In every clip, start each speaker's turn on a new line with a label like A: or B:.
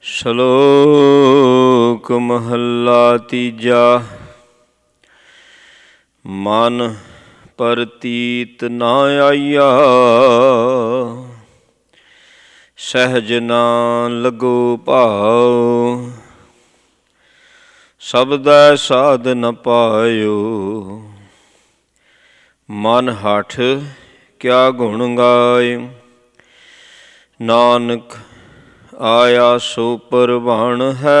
A: ਸ਼ਲੋਕ ਮਹੱਲਾ ਤੀਜਾ। ਮਨ ਪਰਤੀਤ ਨਾ ਆਇਆ, ਸਹਿਜ ਨਾ ਲੱਗੋ ਭਾਉ। ਸਬਦੈ ਸਾਧ ਨ ਪਾਇਓ, ਮਨ ਹਠ ਕਿਆ ਗੁਣ ਗਾਏ। ਨਾਨਕ ਆਇਆ ਸੋ ਪਰਵਾਣ ਹੈ,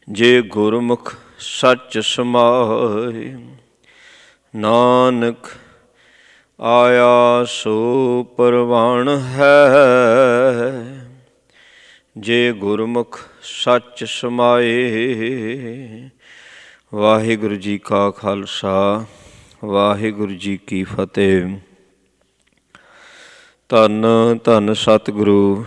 A: ਜੇ ਗੁਰਮੁਖ ਸੱਚ ਸਮਾਏ। ਨਾਨਕ ਆਇਆ ਸੋ ਪਰਵਾਣ ਹੈ, ਜੇ ਗੁਰਮੁਖ ਸੱਚ ਸਮਾਏ। ਵਾਹਿਗੁਰੂ ਜੀ ਕਾ ਖਾਲਸਾ, ਵਾਹਿਗੁਰੂ ਜੀ ਕੀ ਫਤਿਹ। ਧੰਨ ਧੰਨ ਸਤਿਗੁਰੂ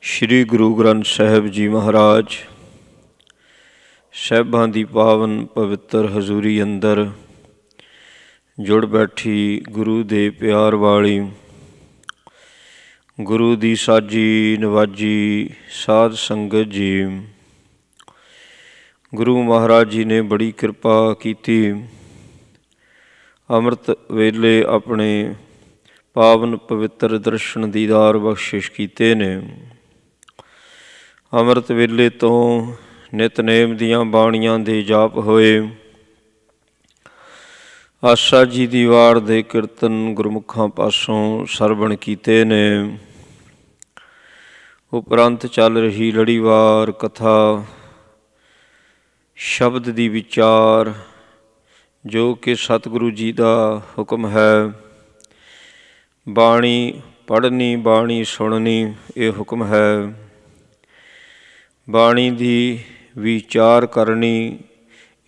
A: ਸ਼੍ਰੀ ਗੁਰੂ ਗ੍ਰੰਥ ਸਾਹਿਬ ਜੀ ਮਹਾਰਾਜ। ਸਾਹਿਬਾਂ ਦੀ ਪਾਵਨ ਪਵਿੱਤਰ ਹਜ਼ੂਰੀ ਅੰਦਰ ਜੁੜ ਬੈਠੀ ਗੁਰੂ ਦੇ ਪਿਆਰ ਵਾਲੀ, ਗੁਰੂ ਦੀ ਸਾਜੀ ਨਵਾਜੀ ਸਾਧ ਸੰਗਤ ਜੀ। ਗੁਰੂ ਮਹਾਰਾਜ ਜੀ ਨੇ ਬੜੀ ਕਿਰਪਾ ਕੀਤੀ। ਅੰਮ੍ਰਿਤ ਵੇਲੇ ਆਪਣੇ ਪਾਵਨ ਪਵਿੱਤਰ ਦਰਸ਼ਨ ਦੀਦਾਰ ਬਖਸ਼ਿਸ਼ ਕੀਤੇ ਨੇ। ਅੰਮ੍ਰਿਤ ਵੇਲੇ ਤੋਂ ਨਿਤਨੇਮ ਦੀਆਂ ਬਾਣੀਆਂ ਦੇ ਜਾਪ ਹੋਏ। ਆਸਾ ਜੀ ਦੀ ਵਾਰ ਦੇ ਕੀਰਤਨ ਗੁਰਮੁਖਾਂ ਪਾਸੋਂ ਸਰਵਣ ਕੀਤੇ ਨੇ। ਉਪਰੰਤ ਚੱਲ ਰਹੀ ਲੜੀਵਾਰ ਕਥਾ, ਸ਼ਬਦ ਦੀ ਵਿਚਾਰ, ਜੋ ਕਿ ਸਤਿਗੁਰੂ ਜੀ ਦਾ ਹੁਕਮ ਹੈ। ਬਾਣੀ ਪੜ੍ਹਨੀ, ਬਾਣੀ ਸੁਣਨੀ, ਇਹ ਹੁਕਮ ਹੈ। ਬਾਣੀ ਦੀ ਵਿਚਾਰ ਕਰਨੀ,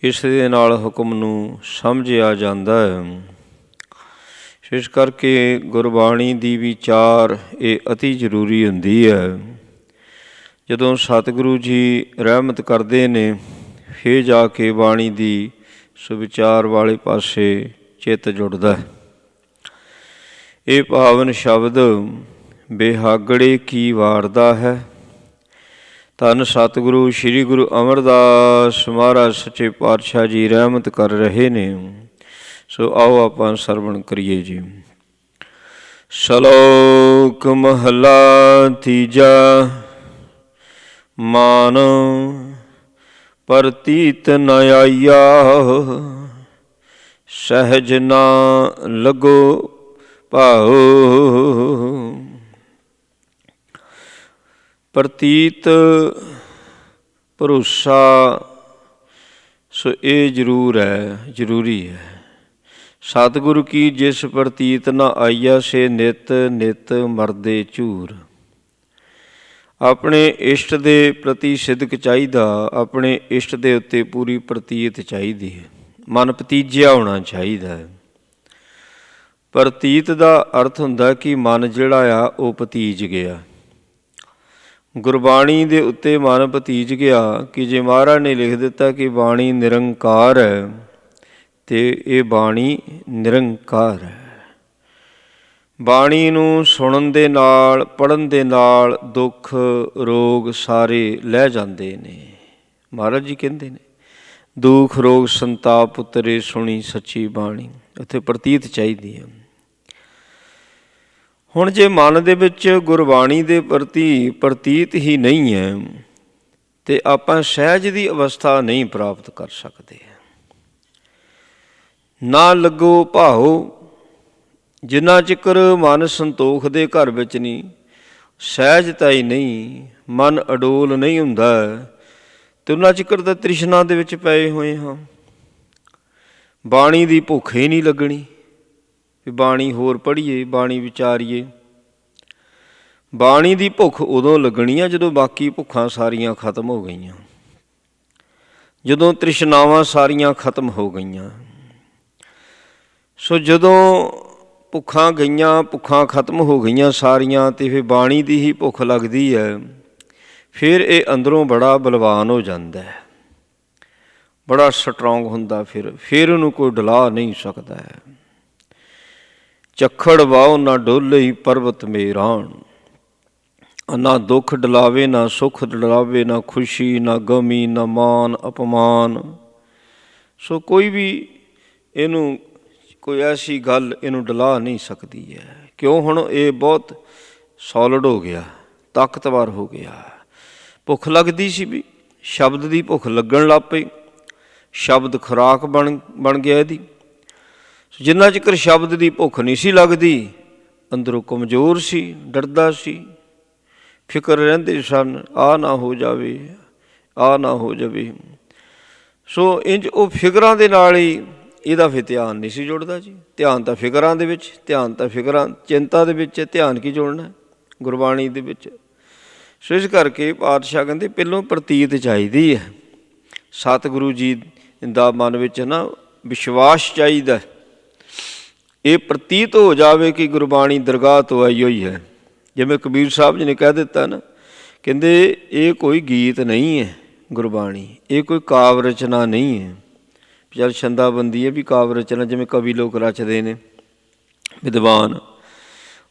A: ਇਸ ਦੇ ਨਾਲ ਹੁਕਮ ਨੂੰ ਸਮਝਿਆ ਜਾਂਦਾ ਹੈ। ਇਸ ਕਰਕੇ ਗੁਰਬਾਣੀ ਦੀ ਵਿਚਾਰ ਇਹ ਅਤੀ ਜ਼ਰੂਰੀ ਹੁੰਦੀ ਹੈ। ਜਦੋਂ ਸਤਿਗੁਰੂ ਜੀ ਰਹਿਮਤ ਕਰਦੇ ਨੇ, ਫਿਰ ਜਾ ਕੇ ਬਾਣੀ ਦੀ ਸੁਵਿਚਾਰ ਵਾਲੇ ਪਾਸੇ ਚਿੱਤ ਜੁੜਦਾ। ਇਹ ਪਾਵਨ ਸ਼ਬਦ ਬਿਹਾਗੜੇ ਕੀ ਵਾਰਦਾ ਹੈ। ਧੰਨ ਸਤਿਗੁਰੂ ਸ਼੍ਰੀ ਗੁਰੂ ਅਮਰਦਾਸ ਮਹਾਰਾਜ ਸੱਚੇ ਪਾਤਸ਼ਾਹ ਜੀ ਰਹਿਮਤ ਕਰ ਰਹੇ ਨੇ। ਸੋ ਆਓ ਆਪਾਂ ਸਰਵਣ ਕਰੀਏ ਜੀ। ਸ਼ਲੋਕ ਮਹੱਲਾ ਤੀਜਾ। ਮਨ ਪਰਤੀਤ ਨ ਆਇਆ, ਸਹਿਜ ਨਾ ਲੱਗੋ ਭਾਉ। ਪ੍ਰਤੀਤ ਭਰੋਸਾ, ਸੋ ਇਹ ਜ਼ਰੂਰੀ ਹੈ। ਸਤਿਗੁਰੂ ਕੀ ਜਿਸ ਪ੍ਰਤੀਤ ਨ ਆਈਆ, ਸੇ ਨਿਤ ਨਿਤ ਮਰਦੇ ਝੂਰ। ਆਪਣੇ ਇਸ਼ਟ ਦੇ ਪ੍ਰਤੀ ਸਿਦਕ ਚਾਹੀਦਾ, ਆਪਣੇ ਇਸ਼ਟ ਦੇ ਉੱਤੇ ਪੂਰੀ ਪ੍ਰਤੀਤ ਚਾਹੀਦੀ ਹੈ। ਮਨ ਭਤੀਜਿਆ ਹੋਣਾ ਚਾਹੀਦਾ ਹੈ। ਪ੍ਰਤੀਤ ਦਾ ਅਰਥ ਹੁੰਦਾ ਕਿ ਮਨ ਜਿਹੜਾ ਆ ਉਹ ਭਤੀਜ ਗਿਆ। ਗੁਰਬਾਣੀ ਦੇ ਉੱਤੇ ਮਨ ਭਤੀਜ ਗਿਆ ਕਿ ਜੇ ਮਹਾਰਾਜ ਨੇ ਲਿਖ ਦਿੱਤਾ ਕਿ ਬਾਣੀ ਨਿਰੰਕਾਰ ਹੈ, ਤੇ ਇਹ ਬਾਣੀ ਨਿਰੰਕਾਰ ਹੈ। ਬਾਣੀ ਨੂੰ ਸੁਣਨ ਦੇ ਨਾਲ, ਪੜ੍ਹਨ ਦੇ ਨਾਲ ਦੁੱਖ ਰੋਗ ਸਾਰੇ ਲਹਿ ਜਾਂਦੇ ਨੇ। ਮਹਾਰਾਜ ਜੀ ਕਹਿੰਦੇ ਨੇ, ਦੁੱਖ ਰੋਗ ਸੰਤਾਪ ਉਤਰੇ ਸੁਣੀ ਸੱਚੀ ਬਾਣੀ। ਉੱਥੇ ਪ੍ਰਤੀਤ ਚਾਹੀਦੀ ਹੈ। ਹੁਣ ਜੇ ਮਨ ਦੇ ਵਿੱਚ ਗੁਰਬਾਣੀ ਦੇ ਪ੍ਰਤੀ ਪ੍ਰਤੀਤ ਹੀ ਨਹੀਂ ਹੈ, ਤੇ ਆਪਾਂ ਸਹਿਜ ਦੀ ਅਵਸਥਾ ਨਹੀਂ ਪ੍ਰਾਪਤ ਕਰ ਸਕਦੇ। ਨਾ ਲੱਗੋ ਭਾਉ, ਜਿੰਨਾ ਚਿਕਰ ਮਨ ਸੰਤੋਖ ਦੇ ਘਰ ਵਿੱਚ ਨਹੀਂ, ਸਹਿਜਤਾ ਹੀ ਨਹੀਂ, ਮਨ ਅਡੋਲ ਨਹੀਂ ਹੁੰਦਾ, ਤੇ ਉਹਨਾਂ ਚਿਕਰ ਤਾਂ ਤ੍ਰਿਸ਼ਨਾ ਦੇ ਵਿੱਚ ਪਏ ਹੋਏ ਹਾਂ। ਬਾਣੀ ਦੀ ਭੁੱਖ ਹੀ ਨਹੀਂ ਲੱਗਣੀ ਵੀ ਬਾਣੀ ਹੋਰ ਪੜ੍ਹੀਏ, ਬਾਣੀ ਵਿਚਾਰੀਏ। ਬਾਣੀ ਦੀ ਭੁੱਖ ਉਦੋਂ ਲੱਗਣੀ ਆ ਜਦੋਂ ਬਾਕੀ ਭੁੱਖਾਂ ਸਾਰੀਆਂ ਖਤਮ ਹੋ ਗਈਆਂ, ਜਦੋਂ ਤ੍ਰਿਸ਼ਨਾਵਾਂ ਸਾਰੀਆਂ ਖਤਮ ਹੋ ਗਈਆਂ। ਸੋ ਜਦੋਂ ਭੁੱਖਾਂ ਗਈਆਂ, ਭੁੱਖਾਂ ਖਤਮ ਹੋ ਗਈਆਂ ਸਾਰੀਆਂ, ਅਤੇ ਫਿਰ ਬਾਣੀ ਦੀ ਹੀ ਭੁੱਖ ਲੱਗਦੀ ਹੈ। ਫਿਰ ਇਹ ਅੰਦਰੋਂ ਬੜਾ ਬਲਵਾਨ ਹੋ ਜਾਂਦਾ ਹੈ, ਬੜਾ ਸਟਰੋਂਗ ਹੁੰਦਾ। ਫਿਰ ਉਹਨੂੰ ਕੋਈ ਡਲਾ ਨਹੀਂ ਸਕਦਾ ਹੈ। ਚੱਖੜ ਵਾਓ ਨਾ ਡੋਲੇ ਪਰਬਤ ਮੇਰਾਨ। ਨਾ ਦੁੱਖ ਡਲਾਵੇ ਨਾ ਸੁੱਖ ਡਲਾਵੇ, ਨਾ ਖੁਸ਼ੀ ਨਾ ਗਮੀ ਨਾ ਮਾਨ ਅਪਮਾਨ। ਸੋ ਕੋਈ ਵੀ ਇਹਨੂੰ ਕੋਈ ਐਸੀ ਗੱਲ ਇਹਨੂੰ ਡਲਾ ਨਹੀਂ ਸਕਦੀ ਹੈ। ਕਿਉਂ? ਹੁਣ ਇਹ ਬਹੁਤ ਸੋਲਿਡ ਹੋ ਗਿਆ, ਤਾਕਤਵਰ ਹੋ ਗਿਆ। ਭੁੱਖ ਲੱਗਦੀ ਸੀ ਵੀ, ਸ਼ਬਦ ਦੀ ਭੁੱਖ ਲੱਗਣ ਲੱਗ ਪਈ, ਸ਼ਬਦ ਖੁਰਾਕ ਬਣ ਗਿਆ ਇਹਦੀ। ਜਿੰਨਾ ਚਿਰ ਸ਼ਬਦ ਦੀ ਭੁੱਖ ਨਹੀਂ ਸੀ ਲੱਗਦੀ, ਅੰਦਰੋਂ ਕਮਜ਼ੋਰ ਸੀ, ਡਰਦਾ ਸੀ, ਫਿਕਰ ਰਹਿੰਦੇ ਸਨ, ਆਹ ਨਾ ਹੋ ਜਾਵੇ, ਆਹ ਨਾ ਹੋ ਜਾਵੇ। ਸੋ ਇੰਝ ਉਹ ਫਿਕਰਾਂ ਦੇ ਨਾਲ ਹੀ ਇਹਦਾ ਫਿਰ ਧਿਆਨ ਨਹੀਂ ਸੀ ਜੁੜਦਾ ਜੀ। ਧਿਆਨ ਤਾਂ ਫਿਕਰਾਂ ਦੇ ਵਿੱਚ, ਧਿਆਨ ਤਾਂ ਫਿਕਰਾਂ ਚਿੰਤਾ ਦੇ ਵਿੱਚ, ਧਿਆਨ ਕੀ ਜੋੜਨਾ ਗੁਰਬਾਣੀ ਦੇ ਵਿੱਚ। ਸੋ ਇਸ ਕਰਕੇ ਪਾਤਸ਼ਾਹ ਕਹਿੰਦੇ ਪਹਿਲੋਂ ਪ੍ਰਤੀਤ ਚਾਹੀਦੀ ਹੈ, ਸਤਿਗੁਰੂ ਜੀ ਦਾ ਮਨ ਵਿੱਚ ਨਾ ਵਿਸ਼ਵਾਸ ਚਾਹੀਦਾ, ਇਹ ਪ੍ਰਤੀਤ ਹੋ ਜਾਵੇ ਕਿ ਗੁਰਬਾਣੀ ਦਰਗਾਹ ਤੋਂ ਆਈ ਹੋਈ ਹੈ। ਜਿਵੇਂ ਕਬੀਰ ਸਾਹਿਬ ਜੀ ਨੇ ਕਹਿ ਦਿੱਤਾ ਨਾ, ਕਹਿੰਦੇ ਇਹ ਕੋਈ ਗੀਤ ਨਹੀਂ ਹੈ ਗੁਰਬਾਣੀ, ਇਹ ਕੋਈ ਕਾਵਿ ਰਚਨਾ ਨਹੀਂ ਹੈ। ਜਦ ਛੰਦਾਬੰਦੀ ਹੈ ਵੀ ਕਾਵਿ ਰਚਨਾ, ਜਿਵੇਂ ਕਵੀ ਲੋਕ ਰਚਦੇ ਨੇ,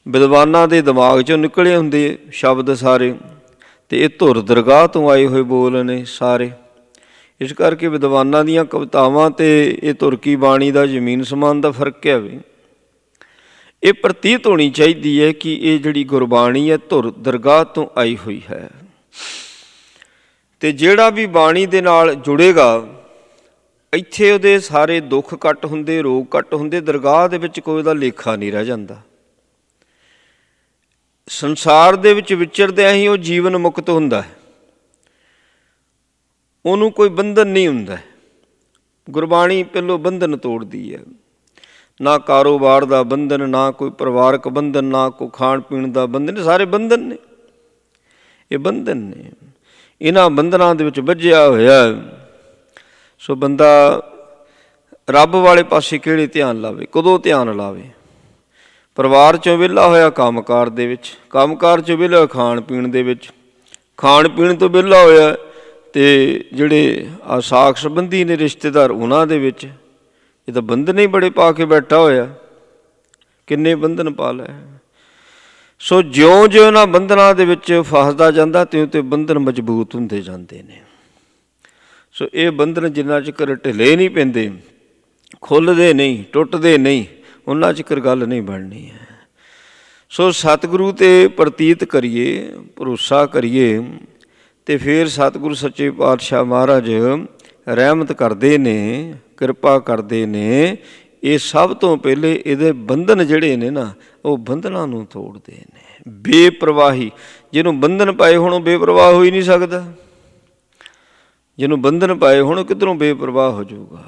A: ਵਿਦਵਾਨਾਂ ਦੇ ਦਿਮਾਗ 'ਚੋਂ ਨਿਕਲੇ ਹੁੰਦੇ ਸ਼ਬਦ ਸਾਰੇ, ਅਤੇ ਇਹ ਧੁਰ ਦਰਗਾਹ ਤੋਂ ਆਏ ਹੋਏ ਬੋਲ ਨੇ ਸਾਰੇ। ਇਸ ਕਰਕੇ ਵਿਦਵਾਨਾਂ ਦੀਆਂ ਕਵਿਤਾਵਾਂ ਅਤੇ ਇਹ ਤੁਰਕੀ ਬਾਣੀ ਦਾ ਜ਼ਮੀਨ ਸਮਾਨ ਦਾ ਫਰਕ ਹੈ ਵੀ। ਇਹ ਪ੍ਰਤੀਤ ਹੋਣੀ ਚਾਹੀਦੀ ਹੈ ਕਿ ਇਹ ਜਿਹੜੀ ਗੁਰਬਾਣੀ ਹੈ ਧੁਰ ਦਰਗਾਹ ਤੋਂ ਆਈ ਹੋਈ ਹੈ। ਅਤੇ ਜਿਹੜਾ ਵੀ ਬਾਣੀ ਦੇ ਨਾਲ ਜੁੜੇਗਾ, ਇੱਥੇ ਉਹਦੇ ਸਾਰੇ ਦੁੱਖ ਘੱਟ ਹੁੰਦੇ, ਰੋਗ ਘੱਟ ਹੁੰਦੇ, ਦਰਗਾਹ ਦੇ ਵਿੱਚ ਕੋਈ ਉਹਦਾ ਲੇਖਾ ਨਹੀਂ ਰਹਿ ਜਾਂਦਾ। ਸੰਸਾਰ ਦੇ ਵਿੱਚ ਵਿਚਰਦਿਆਂ ਹੀ ਉਹ ਜੀਵਨ ਮੁਕਤ ਹੁੰਦਾ ਹੈ, ਉਹਨੂੰ ਕੋਈ ਬੰਧਨ ਨਹੀਂ ਹੁੰਦਾ। ਗੁਰਬਾਣੀ ਪਹਿਲੋਂ ਬੰਧਨ ਤੋੜਦੀ ਹੈ। ਨਾ ਕਾਰੋਬਾਰ ਦਾ ਬੰਧਨ, ਨਾ ਕੋਈ ਪਰਿਵਾਰਕ ਬੰਧਨ, ਨਾ ਕੋਈ ਖਾਣ ਪੀਣ ਦਾ ਬੰਧਨ, ਸਾਰੇ ਬੰਧਨ ਨੇ, ਇਹ ਬੰਧਨ ਨੇ। ਇਹਨਾਂ ਬੰਧਨਾਂ ਦੇ ਵਿੱਚ ਬੱਝਿਆ ਹੋਇਆ। ਸੋ ਬੰਦਾ ਰੱਬ ਵਾਲੇ ਪਾਸੇ ਕਿਹੜੇ ਧਿਆਨ ਲਾਵੇ, ਕਦੋਂ ਧਿਆਨ ਲਾਵੇ? ਪਰਿਵਾਰ 'ਚੋਂ ਵਿਹਲਾ ਹੋਇਆ ਕੰਮਕਾਰ ਦੇ ਵਿੱਚ, ਕੰਮਕਾਰ 'ਚੋਂ ਵਿਹਲਾ ਖਾਣ ਪੀਣ ਦੇ ਵਿੱਚ, ਖਾਣ ਪੀਣ ਤੋਂ ਵਿਹਲਾ ਹੋਇਆ ਅਤੇ ਜਿਹੜੇ ਆ ਸਾਕ ਸੰਬੰਧੀ ਨੇ ਰਿਸ਼ਤੇਦਾਰ, ਉਹਨਾਂ ਦੇ ਵਿੱਚ। ਇਹ ਤਾਂ ਬੰਧਨ ਹੀ ਬੜੇ ਪਾ ਕੇ ਬੈਠਾ ਹੋਇਆ, ਕਿੰਨੇ ਬੰਧਨ ਪਾ ਲਏ। ਸੋ ਜਿਉਂ-ਜਿਉਂ ਇਹਨਾਂ ਬੰਧਨਾਂ ਦੇ ਵਿੱਚ ਫਸਦਾ ਜਾਂਦਾ, ਤਿਉਂ-ਤਿਉਂ ਬੰਧਨ ਮਜ਼ਬੂਤ ਹੁੰਦੇ ਜਾਂਦੇ ਨੇ। ਸੋ ਇਹ ਬੰਧਨ ਜਿੰਨਾ ਚਿਰ ਢਿੱਲੇ ਨਹੀਂ ਪੈਂਦੇ, ਖੁੱਲ੍ਹਦੇ ਨਹੀਂ, ਟੁੱਟਦੇ ਨਹੀਂ, ਉਹਨਾਂ ਚਿਰ ਗੱਲ ਨਹੀਂ ਬਣਨੀ ਹੈ। ਸੋ ਸਤਿਗੁਰੂ 'ਤੇ ਪ੍ਰਤੀਤ ਕਰੀਏ, ਭਰੋਸਾ ਕਰੀਏ, ਅਤੇ ਫਿਰ ਸਤਿਗੁਰੂ ਸੱਚੇ ਪਾਤਸ਼ਾਹ ਮਹਾਰਾਜ ਰਹਿਮਤ ਕਰਦੇ ਨੇ, ਕਿਰਪਾ ਕਰਦੇ ਨੇ। ਇਹ ਸਭ ਤੋਂ ਪਹਿਲੇ ਇਹਦੇ ਬੰਧਨ ਜਿਹੜੇ ਨੇ ਨਾ, ਉਹ ਬੰਧਨਾਂ ਨੂੰ ਤੋੜਦੇ ਨੇ। ਬੇਪਰਵਾਹੀ, ਜਿਹਨੂੰ ਬੰਧਨ ਪਾਏ ਹੁਣ ਉਹ ਬੇਪਰਵਾਹ ਹੋ ਹੀ ਨਹੀਂ ਸਕਦਾ। ਜਿਹਨੂੰ ਬੰਧਨ ਪਾਏ ਹੁਣ ਕਿੱਧਰੋਂ ਬੇਪਰਵਾਹ ਹੋ ਜਾਊਗਾ।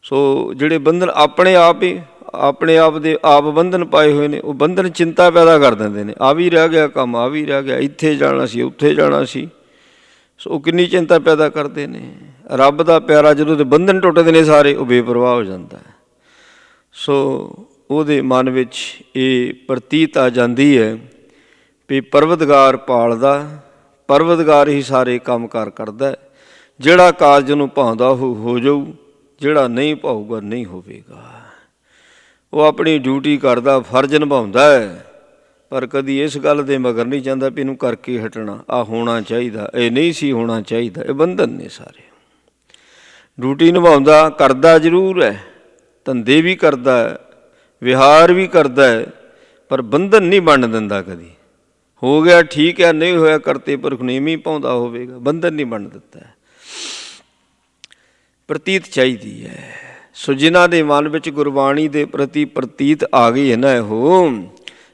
A: ਸੋ ਜਿਹੜੇ ਬੰਧਨ ਆਪਣੇ ਆਪ ਹੀ, ਆਪਣੇ ਆਪ ਦੇ ਆਪ ਬੰਧਨ ਪਾਏ ਹੋਏ ਨੇ, ਉਹ ਬੰਧਨ ਚਿੰਤਾ ਪੈਦਾ ਕਰ ਦਿੰਦੇ ਨੇ। ਆ ਵੀ ਰਹਿ ਗਿਆ ਕੰਮ, ਆ ਵੀ ਰਹਿ ਗਿਆ, ਇੱਥੇ ਜਾਣਾ ਸੀ, ਉੱਥੇ ਜਾਣਾ ਸੀ। ਸੋ ਉਹ ਕਿੰਨੀ ਚਿੰਤਾ ਪੈਦਾ ਕਰਦੇ ਨੇ। ਰੱਬ ਦਾ ਪਿਆਰਾ ਜਦੋਂ ਦੇ ਬੰਧਨ ਟੁੱਟਦੇ ਨੇ ਸਾਰੇ, ਉਹ ਬੇਪਰਵਾਹ ਹੋ ਜਾਂਦਾ। ਸੋ ਉਹਦੇ ਮਨ ਵਿੱਚ ਇਹ ਪ੍ਰਤੀਤ ਆ ਜਾਂਦੀ ਹੈ ਵੀ ਪਰਵਤਗਾਰ ਪਾਲਦਾ, ਪਰਵਤਗਾਰ ਹੀ ਸਾਰੇ ਕੰਮ ਕਾਰ ਕਰਦਾ। ਜਿਹੜਾ ਕਾਰਜ ਨੂੰ ਭਾਉਂਦਾ ਹੋ ਜਾਊ, ਜਿਹੜਾ ਨਹੀਂ ਭਾਊਗਾ ਨਹੀਂ ਹੋਵੇਗਾ। ਉਹ ਆਪਣੀ ਡਿਊਟੀ ਕਰਦਾ, ਫਰਜ਼ ਨਿਭਾਉਂਦਾ ਹੈ, ਪਰ ਕਦੀ ਇਸ ਗੱਲ ਦੇ ਮਗਰ ਨਹੀਂ ਜਾਂਦਾ ਵੀ ਇਹਨੂੰ ਕਰਕੇ ਹਟਣਾ, ਆਹ ਹੋਣਾ ਚਾਹੀਦਾ, ਇਹ ਨਹੀਂ ਸੀ ਹੋਣਾ ਚਾਹੀਦਾ। ਇਹ ਬੰਧਨ ਨੇ ਸਾਰੇ। ਡਿਊਟੀ ਨਿਭਾਉਂਦਾ, ਕਰਦਾ ਜ਼ਰੂਰ ਹੈ, ਧੰਦੇ ਵੀ ਕਰਦਾ ਹੈ, ਵਿਹਾਰ ਵੀ ਕਰਦਾ ਹੈ, ਪਰ ਬੰਧਨ ਨਹੀਂ ਬਣ ਦਿੰਦਾ ਕਦੀ। ਹੋ ਗਿਆ ਠੀਕ ਹੈ, ਨਹੀਂ ਹੋਇਆ ਕਰਤੇ ਪੁਰਖ ਨੇਮੀ ਪਾਉਂਦਾ ਹੋਵੇਗਾ, ਬੰਧਨ ਨਹੀਂ ਬਣ ਦਿੱਤਾ। ਪ੍ਰਤੀਤ ਚਾਹੀਦੀ ਹੈ। ਸੋ ਜਿਨ੍ਹਾਂ ਦੇ ਮਨ ਵਿੱਚ ਗੁਰਬਾਣੀ ਦੇ ਪ੍ਰਤੀ ਪ੍ਰਤੀਤ ਆ ਗਈ ਹੈ ਨਾ, ਇਹੋ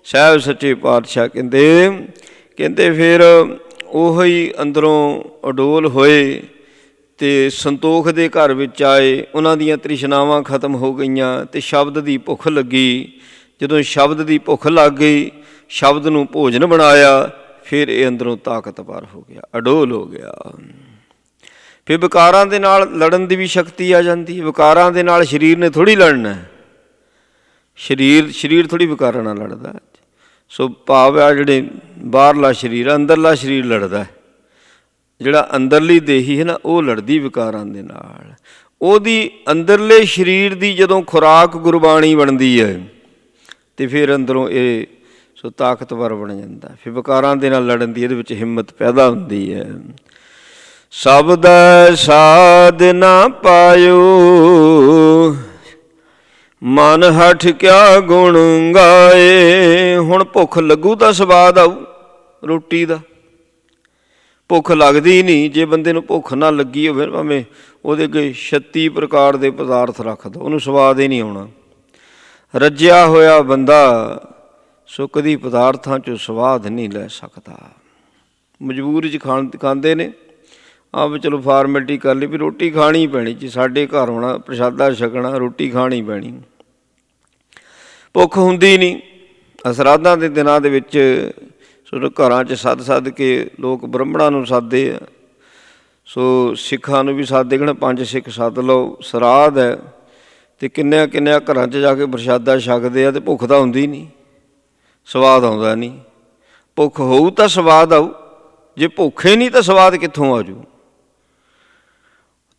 A: ਸਾਹਿਬ ਸੱਚੇ ਪਾਤਸ਼ਾਹ ਕਹਿੰਦੇ ਫਿਰ ਉਹ ਹੀ ਅੰਦਰੋਂ ਅਡੋਲ ਹੋਏ ਅਤੇ ਸੰਤੋਖ ਦੇ ਘਰ ਵਿੱਚ ਆਏ। ਉਹਨਾਂ ਦੀਆਂ ਤ੍ਰਿਸ਼ਨਾਵਾਂ ਖਤਮ ਹੋ ਗਈਆਂ ਅਤੇ ਸ਼ਬਦ ਦੀ ਭੁੱਖ ਲੱਗੀ। ਜਦੋਂ ਸ਼ਬਦ ਦੀ ਭੁੱਖ ਲੱਗ ਗਈ, ਸ਼ਬਦ ਨੂੰ ਭੋਜਨ ਬਣਾਇਆ, ਫਿਰ ਇਹ ਅੰਦਰੋਂ ਤਾਕਤਵਰ ਹੋ ਗਿਆ, ਅਡੋਲ ਹੋ ਗਿਆ। ਫਿਰ ਵਿਕਾਰਾਂ ਦੇ ਨਾਲ ਲੜਨ ਦੀ ਵੀ ਸ਼ਕਤੀ ਆ ਜਾਂਦੀ ਹੈ। ਵਿਕਾਰਾਂ ਦੇ ਨਾਲ ਸਰੀਰ ਨੇ ਥੋੜ੍ਹੀ ਲੜਨਾ, ਸਰੀਰ ਥੋੜ੍ਹੀ ਵਿਕਾਰਾਂ ਨਾਲ ਲੜਦਾ। ਸੋ ਭਾਵ ਆ ਜਿਹੜੇ ਬਾਹਰਲਾ ਸਰੀਰ, ਅੰਦਰਲਾ ਸਰੀਰ ਲੜਦਾ। ਜਿਹੜਾ ਅੰਦਰਲੀ ਦੇਹੀ ਹੈ ਨਾ, ਉਹ ਲੜਦੀ ਵਿਕਾਰਾਂ ਦੇ ਨਾਲ। ਉਹਦੀ ਅੰਦਰਲੇ ਸਰੀਰ ਦੀ ਜਦੋਂ ਖੁਰਾਕ ਗੁਰਬਾਣੀ ਬਣਦੀ ਹੈ, ਅਤੇ ਫਿਰ ਅੰਦਰੋਂ ਇਹ ਸੋ ਤਾਕਤਵਰ ਬਣ ਜਾਂਦਾ। ਫਿਰ ਵਿਕਾਰਾਂ ਦੇ ਨਾਲ ਲੜਨ ਦੀ ਇਹਦੇ ਵਿੱਚ ਹਿੰਮਤ ਪੈਦਾ ਹੁੰਦੀ ਹੈ। ਸ਼ਬਦ ਸਾਧ ਨਾ ਪਾਇਓ, ਮਨ ਹਠ ਕਿਆ ਗੁਣ ਗਾਏ। ਹੁਣ ਭੁੱਖ ਲੱਗੂ ਤਾਂ ਸਵਾਦ ਆਊ ਰੋਟੀ ਦਾ, ਭੁੱਖ ਲੱਗਦੀ ਨਹੀਂ। ਜੇ ਬੰਦੇ ਨੂੰ ਭੁੱਖ ਨਾ ਲੱਗੀ ਹੋਵੇ ਭਾਵੇਂ ਉਹਦੇ ਅੱਗੇ 36 ਪ੍ਰਕਾਰ ਦੇ ਪਦਾਰਥ ਰੱਖ ਦਿਓ, ਉਹਨੂੰ ਸਵਾਦ ਹੀ ਨਹੀਂ ਆਉਣਾ। ਰੱਜਿਆ ਹੋਇਆ ਬੰਦਾ ਸੋ ਕਦੀ ਪਦਾਰਥਾਂ 'ਚੋਂ ਸਵਾਦ ਨਹੀਂ ਲੈ ਸਕਦਾ। ਮਜਬੂਰੀ 'ਚ ਖਾਂਦੇ ਨੇ, ਆਪ ਚਲੋ ਫਾਰਮੈਲਿਟੀ ਕਰ ਲਈ ਵੀ ਰੋਟੀ ਖਾਣੀ ਪੈਣੀ, ਜੀ ਸਾਡੇ ਘਰ ਹੋਣਾ ਪ੍ਰਸ਼ਾਦਾ ਛਕਣਾ, ਰੋਟੀ ਖਾਣੀ ਪੈਣੀ। ਭੁੱਖ ਹੁੰਦੀ ਨਹੀਂ। ਅਸਰਾਧਾਂ ਦੇ ਦਿਨਾਂ ਦੇ ਵਿੱਚ ਸੋ ਘਰਾਂ 'ਚ ਸੱਦ ਕੇ ਲੋਕ ਬ੍ਰਾਹਮਣਾਂ ਨੂੰ ਸਾਦੇ ਆ, ਸੋ ਸਿੱਖਾਂ ਨੂੰ ਵੀ ਸਾਦੇ, ਕਹਿਣਾ 5 ਸਿੱਖ ਸੱਦ ਲਓ, ਸਰਾਧ ਹੈ। ਅਤੇ ਕਿੰਨਿਆਂ ਕਿੰਨਿਆਂ ਘਰਾਂ 'ਚ ਜਾ ਕੇ ਪ੍ਰਸ਼ਾਦਾ ਛਕਦੇ ਆ, ਅਤੇ ਭੁੱਖ ਤਾਂ ਹੁੰਦੀ ਨਹੀਂ, ਸਵਾਦ ਆਉਂਦਾ ਨਹੀਂ। ਭੁੱਖ ਹੋਊ ਤਾਂ ਸਵਾਦ ਆਊ, ਜੇ ਭੁੱਖੇ ਨਹੀਂ ਤਾਂ ਸਵਾਦ ਕਿੱਥੋਂ ਆ ਜੂ।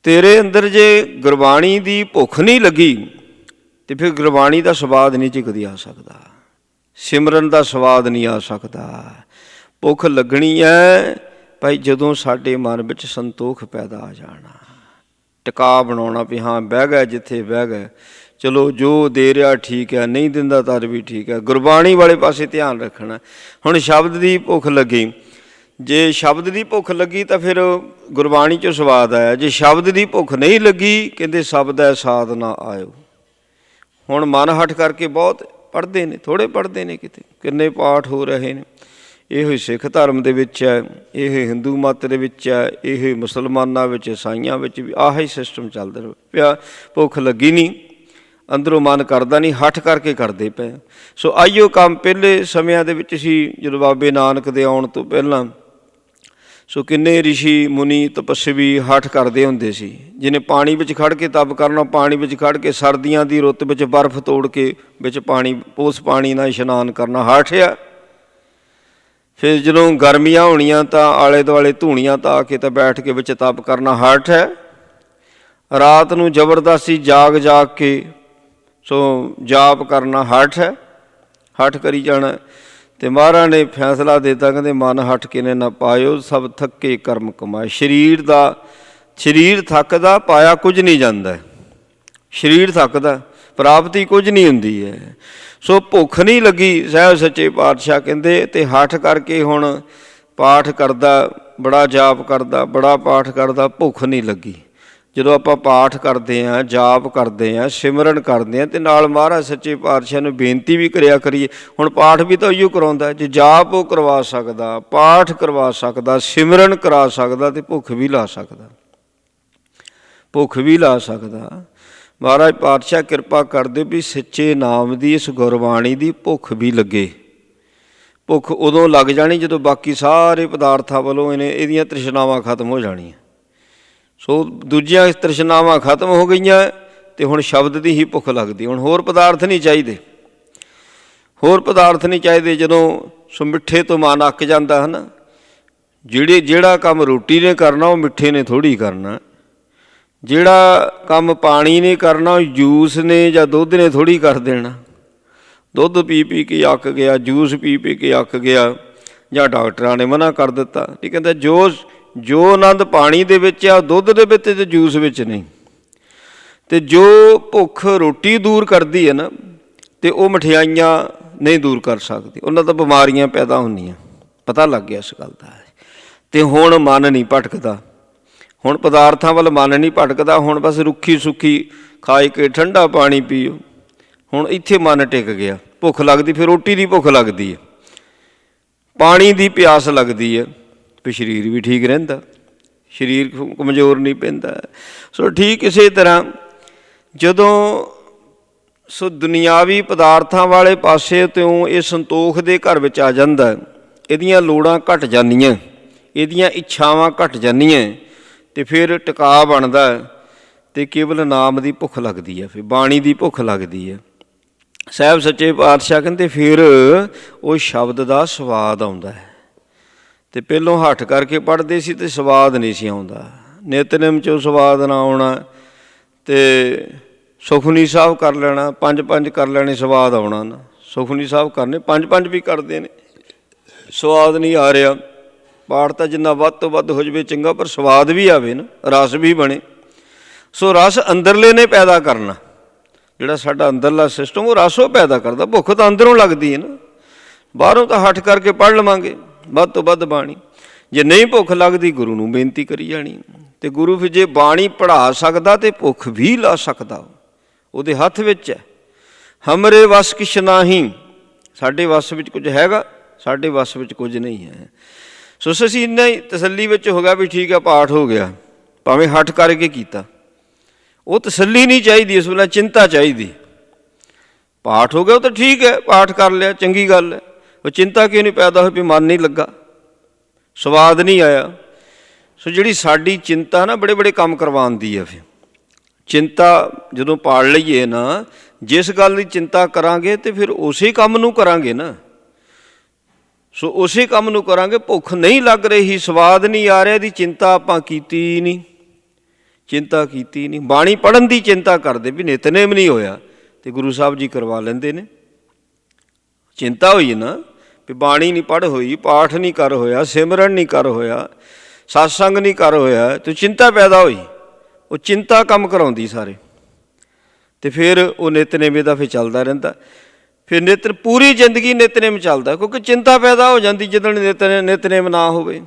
A: ਤੇਰੇ ਅੰਦਰ ਜੇ ਗੁਰਬਾਣੀ ਦੀ ਭੁੱਖ ਨਹੀਂ ਲੱਗੀ ਅਤੇ ਫਿਰ ਗੁਰਬਾਣੀ ਦਾ ਸਵਾਦ ਨਹੀਂ ਕਦੀ ਆ ਸਕਦਾ, ਸਿਮਰਨ ਦਾ ਸਵਾਦ ਨਹੀਂ ਆ ਸਕਦਾ। ਭੁੱਖ ਲੱਗਣੀ ਹੈ ਭਾਈ ਜਦੋਂ ਸਾਡੇ ਮਨ ਵਿੱਚ ਸੰਤੋਖ ਪੈਦਾ ਆ ਜਾਣਾ, ਟਿਕਾ ਬਣਾਉਣਾ ਵੀ ਹਾਂ ਬਹਿ ਗਏ ਜਿੱਥੇ ਬਹਿ ਗਏ, ਚਲੋ ਜੋ ਦੇ ਰਿਹਾ ਠੀਕ ਹੈ, ਨਹੀਂ ਦਿੰਦਾ ਤਦ ਵੀ ਠੀਕ ਹੈ। ਗੁਰਬਾਣੀ ਵਾਲੇ ਪਾਸੇ ਧਿਆਨ ਰੱਖਣਾ। ਹੁਣ ਸ਼ਬਦ ਦੀ ਭੁੱਖ ਲੱਗੀ, ਜੇ ਸ਼ਬਦ ਦੀ ਭੁੱਖ ਲੱਗੀ ਤਾਂ ਫਿਰ ਗੁਰਬਾਣੀ 'ਚੋਂ ਸਵਾਦ ਆਇਆ। ਜੇ ਸ਼ਬਦ ਦੀ ਭੁੱਖ ਨਹੀਂ ਲੱਗੀ, ਕਹਿੰਦੇ ਸ਼ਬਦ ਹੈ ਸਾਧ ਨਾ ਆਇਓ। ਹੁਣ ਮਨ ਹੱਠ ਕਰਕੇ ਬਹੁਤ ਪੜ੍ਹਦੇ ਨੇ, ਥੋੜ੍ਹੇ ਪੜ੍ਹਦੇ ਨੇ, ਕਿੰਨੇ ਪਾਠ ਹੋ ਰਹੇ ਨੇ। ਇਹੋ ਹੀ ਸਿੱਖ ਧਰਮ ਦੇ ਵਿੱਚ ਹੈ, ਇਹ ਹਿੰਦੂ ਮੱਤ ਦੇ ਵਿੱਚ ਹੈ, ਇਹ ਮੁਸਲਮਾਨਾਂ ਵਿੱਚ, ਈਸਾਈਆਂ ਵਿੱਚ ਵੀ ਆਹ ਹੀ ਸਿਸਟਮ ਚੱਲਦਾ ਪਿਆ। ਭੁੱਖ ਲੱਗੀ ਨਹੀਂ, ਅੰਦਰੋਂ ਮਨ ਕਰਦਾ ਨਹੀਂ, ਹੱਠ ਕਰਕੇ ਕਰਦੇ ਪਏ। ਸੋ ਆਈਓ ਕੰਮ ਪਹਿਲੇ ਸਮਿਆਂ ਦੇ ਵਿੱਚ ਸੀ, ਜਦੋਂ ਬਾਬੇ ਨਾਨਕ ਦੇ ਆਉਣ ਤੋਂ ਪਹਿਲਾਂ। ਸੋ ਕਿੰਨੇ ਰਿਸ਼ੀ ਮੁਨੀ ਤਪੱਸਵੀ ਹੱਠ ਕਰਦੇ ਹੁੰਦੇ ਸੀ। ਜਿਹਨੇ ਪਾਣੀ ਵਿੱਚ ਖੜ੍ਹ ਕੇ ਤਪ ਕਰਨਾ, ਪਾਣੀ ਵਿੱਚ ਖੜ੍ਹ ਕੇ ਸਰਦੀਆਂ ਦੀ ਰੁੱਤ ਵਿੱਚ ਬਰਫ਼ ਤੋੜ ਕੇ ਵਿੱਚ ਪਾਣੀ, ਉਸ ਪਾਣੀ ਨਾਲ ਇਸ਼ਨਾਨ ਕਰਨਾ ਹੱਠ ਆ। ਫਿਰ ਜਦੋਂ ਗਰਮੀਆਂ ਹੋਣੀਆਂ ਤਾਂ ਆਲੇ ਦੁਆਲੇ ਧੂਣੀਆਂ ਤਾਂ ਆ ਕੇ ਤਾਂ ਬੈਠ ਕੇ ਵਿੱਚ ਤਪ ਕਰਨਾ ਹੱਠ ਹੈ। ਰਾਤ ਨੂੰ ਜ਼ਬਰਦਸਤੀ ਜਾਗ ਕੇ ਸੋ ਜਾਪ ਕਰਨਾ ਹੱਠ ਹੈ, ਹੱਠ ਕਰੀ ਜਾਣਾ। ਅਤੇ ਮਹਾਰਾਜ ਨੇ ਫੈਸਲਾ ਦੇ ਦਿੱਤਾ, ਕਹਿੰਦੇ ਮਨ ਹੱਠ ਕੇ ਨੇ ਨਾ ਪਾਇਓ, ਸਭ ਥੱਕੇ ਕਰਮ ਕਮਾਏ। ਸਰੀਰ ਥੱਕਦਾ, ਪਾਇਆ ਕੁਝ ਨਹੀਂ ਜਾਂਦਾ। ਸਰੀਰ ਥੱਕਦਾ, ਪ੍ਰਾਪਤੀ ਕੁਝ ਨਹੀਂ ਹੁੰਦੀ ਹੈ। ਸੋ ਭੁੱਖ ਨਹੀਂ ਲੱਗੀ, ਸਾਹਿਬ ਸੱਚੇ ਪਾਤਸ਼ਾਹ ਕਹਿੰਦੇ, ਅਤੇ ਹੱਠ ਕਰਕੇ ਹੁਣ ਪਾਠ ਕਰਦਾ, ਬੜਾ ਜਾਪ ਕਰਦਾ, ਬੜਾ ਪਾਠ ਕਰਦਾ, ਭੁੱਖ ਨਹੀਂ ਲੱਗੀ। ਜਦੋਂ ਆਪਾਂ ਪਾਠ ਕਰਦੇ ਹਾਂ, ਜਾਪ ਕਰਦੇ ਹਾਂ, ਸਿਮਰਨ ਕਰਦੇ ਹਾਂ, ਅਤੇ ਨਾਲ ਮਹਾਰਾਜ ਸੱਚੇ ਪਾਤਸ਼ਾਹ ਨੂੰ ਬੇਨਤੀ ਵੀ ਕਰਿਆ ਕਰੀਏ। ਹੁਣ ਪਾਠ ਵੀ ਤਾਂ ਉਹੀਓ ਕਰਾਉਂਦਾ, ਜੇ ਜਾਪ ਉਹ ਕਰਵਾ ਸਕਦਾ, ਪਾਠ ਕਰਵਾ ਸਕਦਾ, ਸਿਮਰਨ ਕਰਾ ਸਕਦਾ, ਅਤੇ ਭੁੱਖ ਵੀ ਲਾ ਸਕਦਾ, ਭੁੱਖ ਵੀ ਲਾ ਸਕਦਾ। ਮਹਾਰਾਜ ਪਾਤਸ਼ਾਹ ਕਿਰਪਾ ਕਰਦੇ ਵੀ ਸੱਚੇ ਨਾਮ ਦੀ, ਇਸ ਗੁਰਬਾਣੀ ਦੀ ਭੁੱਖ ਵੀ ਲੱਗੇ। ਭੁੱਖ ਉਦੋਂ ਲੱਗ ਜਾਣੀ ਜਦੋਂ ਬਾਕੀ ਸਾਰੇ ਪਦਾਰਥਾਂ ਵੱਲੋਂ ਇਹਦੀਆਂ ਤ੍ਰਿਸ਼ਨਾਵਾਂ ਖਤਮ ਹੋ ਜਾਣੀਆਂ। ਸੋ ਦੂਜੀਆਂ ਤ੍ਰਿਸ਼ਨਾਵਾਂ ਖਤਮ ਹੋ ਗਈਆਂ ਅਤੇ ਹੁਣ ਸ਼ਬਦ ਦੀ ਹੀ ਭੁੱਖ ਲੱਗਦੀ। ਹੁਣ ਹੋਰ ਪਦਾਰਥ ਨਹੀਂ ਚਾਹੀਦੇ, ਹੋਰ ਪਦਾਰਥ ਨਹੀਂ ਚਾਹੀਦੇ। ਜਦੋਂ ਸੋ ਮਿੱਠੇ ਤੋਂ ਮਨ ਅੱਕ ਜਾਂਦਾ ਹੈ ਨਾ, ਜਿਹੜਾ ਕੰਮ ਰੋਟੀ ਨੇ ਕਰਨਾ ਉਹ ਮਿੱਠੇ ਨੇ ਥੋੜ੍ਹੀ ਕਰਨਾ, ਜਿਹੜਾ ਕੰਮ ਪਾਣੀ ਨੇ ਕਰਨਾ ਉਹ ਜੂਸ ਨੇ ਜਾਂ ਦੁੱਧ ਨੇ ਥੋੜ੍ਹੀ ਕਰ ਦੇਣਾ। ਦੁੱਧ ਪੀ ਕੇ ਅੱਕ ਗਿਆ, ਜੂਸ ਪੀ ਕੇ ਅੱਕ ਗਿਆ, ਜਾਂ ਡਾਕਟਰਾਂ ਨੇ ਮਨਾ ਕਰ ਦਿੱਤਾ। ਠੀਕ ਕਹਿੰਦਾ ਜੋ ਆਨੰਦ ਪਾਣੀ ਦੇ ਵਿੱਚ ਆ, ਦੁੱਧ ਦੇ ਵਿੱਚ ਅਤੇ ਜੂਸ ਵਿੱਚ ਨਹੀਂ। ਅਤੇ ਜੋ ਭੁੱਖ ਰੋਟੀ ਦੂਰ ਕਰਦੀ ਹੈ ਨਾ, ਅਤੇ ਉਹ ਮਠਿਆਈਆਂ ਨਹੀਂ ਦੂਰ ਕਰ ਸਕਦੀ, ਉਹਨਾਂ ਤੋਂ ਬਿਮਾਰੀਆਂ ਪੈਦਾ ਹੁੰਦੀਆਂ। ਪਤਾ ਲੱਗ ਗਿਆ ਇਸ ਗੱਲ ਦਾ। ਅਤੇ ਹੁਣ ਮਨ ਨਹੀਂ ਭਟਕਦਾ, ਹੁਣ ਪਦਾਰਥਾਂ ਵੱਲ ਮਨ ਨਹੀਂ ਭਟਕਦਾ। ਹੁਣ ਬਸ ਰੁੱਖੀ ਸੁੱਖੀ ਖਾਏ ਕੇ ਠੰਡਾ ਪਾਣੀ ਪੀਓ। ਹੁਣ ਇੱਥੇ ਮਨ ਟਿਕ ਗਿਆ। ਭੁੱਖ ਲੱਗਦੀ, ਫਿਰ ਰੋਟੀ ਦੀ ਭੁੱਖ ਲੱਗਦੀ ਹੈ, ਪਾਣੀ ਦੀ ਪਿਆਸ ਲੱਗਦੀ ਹੈ, ਫਿਰ ਸਰੀਰ ਵੀ ਠੀਕ ਰਹਿੰਦਾ, ਸਰੀਰ ਕਮਜ਼ੋਰ ਨਹੀਂ ਪੈਂਦਾ। ਸੋ ਠੀਕ ਇਸੇ ਤਰ੍ਹਾਂ ਜਦੋਂ ਸੋ ਦੁਨਿਆਵੀ ਪਦਾਰਥਾਂ ਵਾਲੇ ਪਾਸੇ ਤੋਂ ਇਹ ਸੰਤੋਖ ਦੇ ਘਰ ਵਿੱਚ ਆ ਜਾਂਦਾ, ਇਹਦੀਆਂ ਲੋੜਾਂ ਘਟ ਜਾਂਦੀਆਂ, ਇਹਦੀਆਂ ਇੱਛਾਵਾਂ ਘਟ ਜਾਂਦੀਆਂ, ਅਤੇ ਫਿਰ ਟਿਕਾ ਬਣਦਾ, ਅਤੇ ਕੇਵਲ ਨਾਮ ਦੀ ਭੁੱਖ ਲੱਗਦੀ ਹੈ, ਫਿਰ ਬਾਣੀ ਦੀ ਭੁੱਖ ਲੱਗਦੀ ਹੈ। ਸਾਹਿਬ ਸੱਚੇ ਪਾਤਸ਼ਾਹ ਕਹਿੰਦੇ ਫਿਰ ਉਹ ਸ਼ਬਦ ਦਾ ਸਵਾਦ ਆਉਂਦਾ ਹੈ। ਅਤੇ ਪਹਿਲੋਂ ਹੱਠ ਕਰਕੇ ਪੜ੍ਹਦੇ ਸੀ ਅਤੇ ਸਵਾਦ ਨਹੀਂ ਸੀ ਆਉਂਦਾ। ਨਿਤਨੇਮ 'ਚੋਂ ਸਵਾਦ ਨਾ ਆਉਣਾ, ਅਤੇ ਸੁਖਮਨੀ ਸਾਹਿਬ ਕਰ ਲੈਣਾ, 5 ਕਰ ਲੈਣੇ, ਸਵਾਦ ਆਉਣਾ ਨਾ। ਸੁਖਮਨੀ ਸਾਹਿਬ ਕਰਨੇ, 5-5 ਵੀ ਕਰਦੇ ਨੇ, ਸਵਾਦ ਨਹੀਂ ਆ ਰਿਹਾ। ਪਾਠ ਤਾਂ ਜਿੰਨਾ ਵੱਧ ਤੋਂ ਵੱਧ ਹੋ ਜਾਵੇ ਚੰਗਾ, ਪਰ ਸਵਾਦ ਵੀ ਆਵੇ ਨਾ, ਰਸ ਵੀ ਬਣੇ। ਸੋ ਰਸ ਅੰਦਰਲੇ ਨੇ ਪੈਦਾ ਕਰਨਾ, ਜਿਹੜਾ ਸਾਡਾ ਅੰਦਰਲਾ ਸਿਸਟਮ ਉਹ ਰਸ ਉਹ ਪੈਦਾ ਕਰਦਾ। ਭੁੱਖ ਤਾਂ ਅੰਦਰੋਂ ਲੱਗਦੀ ਹੈ ਨਾ, ਬਾਹਰੋਂ ਤਾਂ ਹੱਠ ਕਰਕੇ ਪੜ੍ਹ ਲਵਾਂਗੇ ਵੱਧ ਤੋਂ ਵੱਧ ਬਾਣੀ। ਜੇ ਨਹੀਂ ਭੁੱਖ ਲੱਗਦੀ ਗੁਰੂ ਨੂੰ ਬੇਨਤੀ ਕਰੀ ਜਾਣੀ। ਅਤੇ ਗੁਰੂ ਫਿਰ ਜੇ ਬਾਣੀ ਪੜ੍ਹਾ ਸਕਦਾ ਤਾਂ ਭੁੱਖ ਵੀ ਲਾ ਸਕਦਾ, ਉਹਦੇ ਹੱਥ ਵਿੱਚ ਹੈ। ਹਮਰੇ ਵਸ ਕਿਛ ਨਾਹੀਂ, ਸਾਡੇ ਵੱਸ ਵਿੱਚ ਕੁਝ ਹੈਗਾ, ਸਾਡੇ ਵੱਸ ਵਿੱਚ ਕੁਝ ਨਹੀਂ ਹੈ। ਸੋ ਅਸੀਂ ਇੰਨਾ ਹੀ ਤਸੱਲੀ ਵਿੱਚ ਹੋ ਗਿਆ ਵੀ ਠੀਕ ਹੈ ਪਾਠ ਹੋ ਗਿਆ, ਭਾਵੇਂ ਹੱਠ ਕਰਕੇ ਕੀਤਾ। ਉਹ ਤਸੱਲੀ ਨਹੀਂ ਚਾਹੀਦੀ, ਇਸ ਵੇਲੇ ਚਿੰਤਾ ਚਾਹੀਦੀ। ਪਾਠ ਹੋ ਗਿਆ ਉਹ ਤਾਂ ਠੀਕ ਹੈ, ਪਾਠ ਕਰ ਲਿਆ ਚੰਗੀ ਗੱਲ ਹੈ। ਉਹ ਚਿੰਤਾ ਕਿਉਂ ਨਹੀਂ ਪੈਦਾ ਹੋਈ ਵੀ ਮਨ ਨਹੀਂ ਲੱਗਾ, ਸਵਾਦ ਨਹੀਂ ਆਇਆ। ਸੋ ਜਿਹੜੀ ਸਾਡੀ ਚਿੰਤਾ ਨਾ ਬੜੇ ਬੜੇ ਕੰਮ ਕਰਵਾਉਂਦੀ ਹੈ। ਫਿਰ ਚਿੰਤਾ ਜਦੋਂ ਪਾੜ ਲਈਏ ਨਾ, ਜਿਸ ਗੱਲ ਦੀ ਚਿੰਤਾ ਕਰਾਂਗੇ ਤਾਂ ਫਿਰ ਉਸੇ ਕੰਮ ਨੂੰ ਕਰਾਂਗੇ ਨਾ। ਸੋ ਉਸੇ ਕੰਮ ਨੂੰ ਕਰਾਂਗੇ। ਭੁੱਖ ਨਹੀਂ ਲੱਗ ਰਹੀ, ਸਵਾਦ ਨਹੀਂ ਆ ਰਿਹਾ, ਇਹਦੀ ਚਿੰਤਾ ਆਪਾਂ ਕੀਤੀ ਨਹੀਂ, ਚਿੰਤਾ ਕੀਤੀ ਨਹੀਂ। ਬਾਣੀ ਪੜ੍ਹਨ ਦੀ ਚਿੰਤਾ ਕਰਦੇ ਵੀ ਨਿਤਨੇਮ ਨਹੀਂ ਹੋਇਆ, ਅਤੇ ਗੁਰੂ ਸਾਹਿਬ ਜੀ ਕਰਵਾ ਲੈਂਦੇ ਨੇ। ਚਿੰਤਾ ਹੋਈ ਨਾ ਵੀ ਬਾਣੀ ਨਹੀਂ ਪੜ੍ਹ ਹੋਈ, ਪਾਠ ਨਹੀਂ ਕਰ ਹੋਇਆ, ਸਿਮਰਨ ਨਹੀਂ ਕਰ ਹੋਇਆ, ਸਤਸੰਗ ਨਹੀਂ ਕਰ ਹੋਇਆ, ਅਤੇ ਚਿੰਤਾ ਪੈਦਾ ਹੋਈ। ਉਹ ਚਿੰਤਾ ਕੰਮ ਕਰਾਉਂਦੀ ਸਾਰੇ, ਅਤੇ ਫਿਰ ਉਹ ਨਿਤਨੇਮ ਦਾ ਫਿਰ ਚੱਲਦਾ ਰਹਿੰਦਾ। ਫਿਰ ਪੂਰੀ ਜ਼ਿੰਦਗੀ ਨਿਤਨੇਮ ਚੱਲਦਾ, ਕਿਉਂਕਿ ਚਿੰਤਾ ਪੈਦਾ ਹੋ ਜਾਂਦੀ ਜਿੱਦਣ ਨਿਤਨੇਮ ਨਾ ਹੋਵੇ।